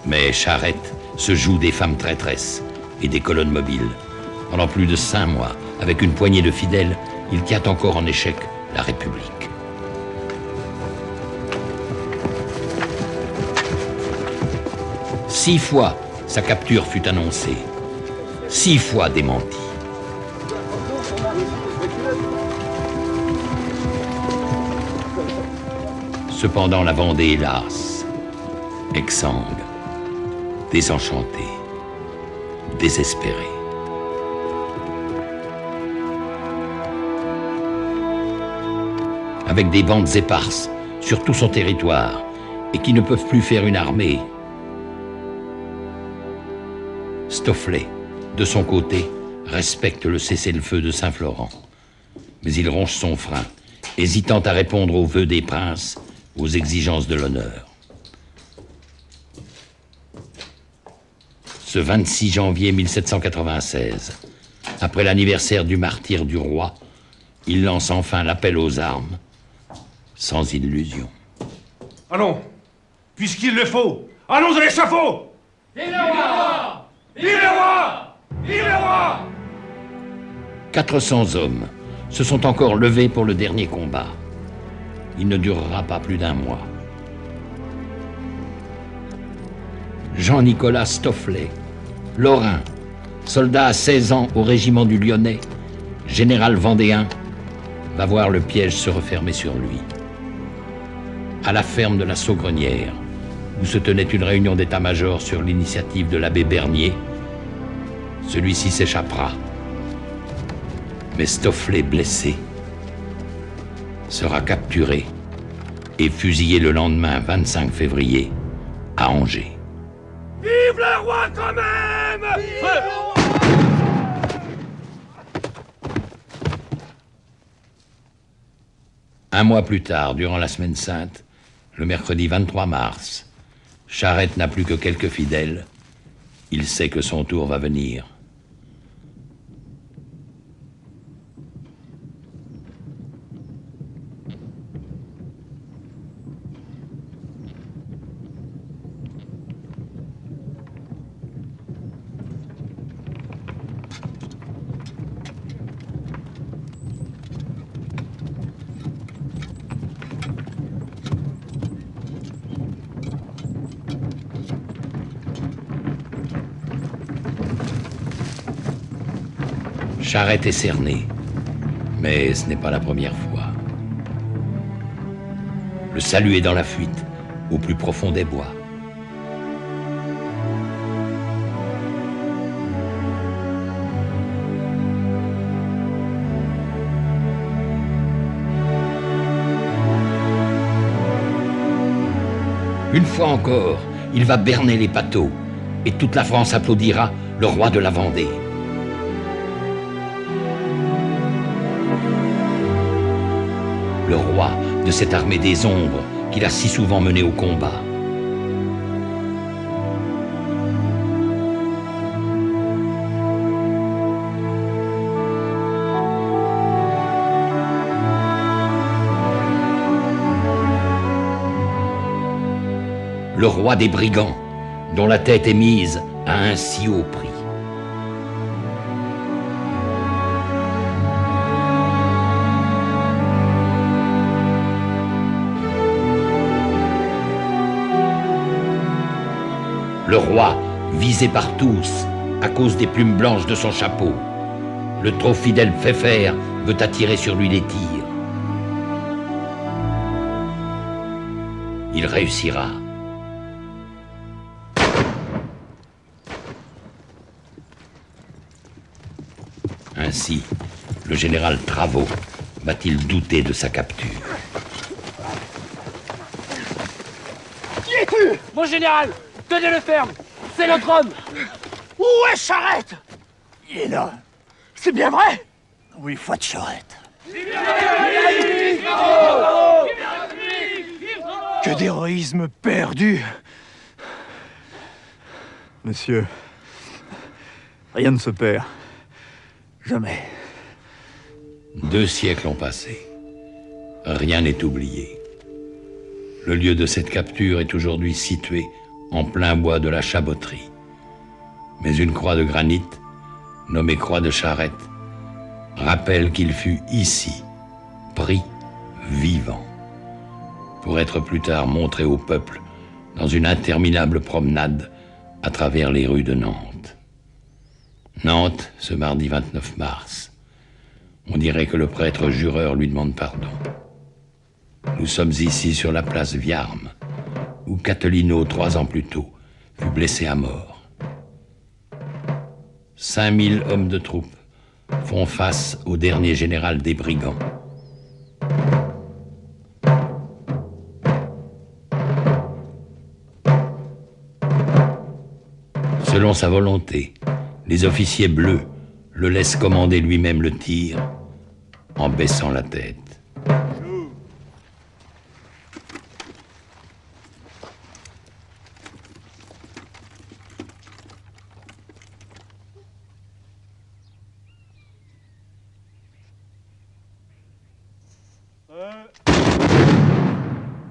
Mais Charette se joue des femmes traîtresses et des colonnes mobiles. Pendant plus de 5 mois, avec une poignée de fidèles, il tient encore en échec la République. Six fois, sa capture fut annoncée. 6 fois démentie. Cependant, la Vendée est lasse, exsangue, désenchantée, désespérée. Avec des bandes éparses sur tout son territoire et qui ne peuvent plus faire une armée. Stofflet, de son côté, respecte le cessez-le-feu de Saint-Florent. Mais il ronge son frein, hésitant à répondre aux vœux des princes, aux exigences de l'honneur. Ce 26 janvier 1796, après l'anniversaire du martyre du roi, il lance enfin l'appel aux armes, sans illusion. Allons, puisqu'il le faut, allons à l'échafaud! Vive le roi! Vive le roi! Vive le roi! 400 hommes se sont encore levés pour le dernier combat. Il ne durera pas plus d'1 mois. Jean-Nicolas Stofflet, Lorrain, soldat à 16 ans au régiment du Lyonnais, général vendéen, va voir le piège se refermer sur lui. À la ferme de la Saugrenière, où se tenait une réunion d'état-major sur l'initiative de l'abbé Bernier, celui-ci s'échappera. Mais Stofflet, blessé, sera capturé et fusillé le lendemain 25 février à Angers. Vive le roi quand même! Vive le roi! Un mois plus tard, durant la Semaine Sainte, le mercredi 23 mars, Charette n'a plus que quelques fidèles. Il sait que son tour va venir. Charette est cerné, mais ce n'est pas la première fois. Le salut est dans la fuite, au plus profond des bois. Une fois encore, il va berner les bateaux, et toute la France applaudira le roi de la Vendée. Le roi de cette armée des ombres qu'il a si souvent menée au combat. Le roi des brigands, dont la tête est mise à un si haut prix. Le roi, visé par tous, à cause des plumes blanches de son chapeau. Le trop fidèle Pfeffer veut attirer sur lui les tirs. Il réussira. Ainsi, le général Travot va-t-il douter de sa capture? Qui es-tu? Mon général, tenez-le ferme. C'est notre homme. Où est Charette? Il est là. C'est bien vrai? Oui, foi de Charette. Que d'héroïsme perdu. Monsieur, rien ne se perd. Jamais. 2 siècles ont passé. Rien n'est oublié. Le lieu de cette capture est aujourd'hui situé en plein bois de la Chaboterie. Mais une croix de granit, nommée croix de Charette, rappelle qu'il fut ici, pris vivant, pour être plus tard montré au peuple dans une interminable promenade à travers les rues de Nantes. Nantes, ce mardi 29 mars. On dirait que le prêtre jureur lui demande pardon. Nous sommes ici sur la place Viarme, où Catelino, 3 ans plus tôt, fut blessé à mort. 5000 hommes de troupe font face au dernier général des brigands. Selon sa volonté, les officiers bleus le laissent commander lui-même le tir en baissant la tête.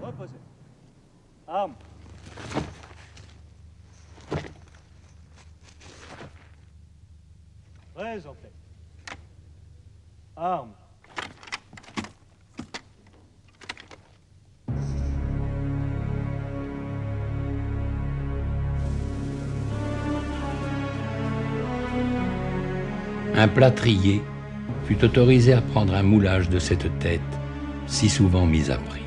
Reposez. Armes. Très en paix. Armes. Un plâtrier fut autorisé à prendre un moulage de cette tête si souvent mise à prix.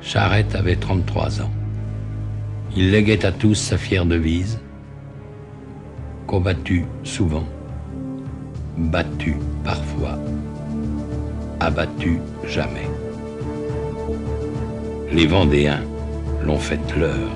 Charette avait 33 ans. Il léguait à tous sa fière devise: combattu souvent, battu parfois, abattu jamais. Les Vendéens l'ont fait leur.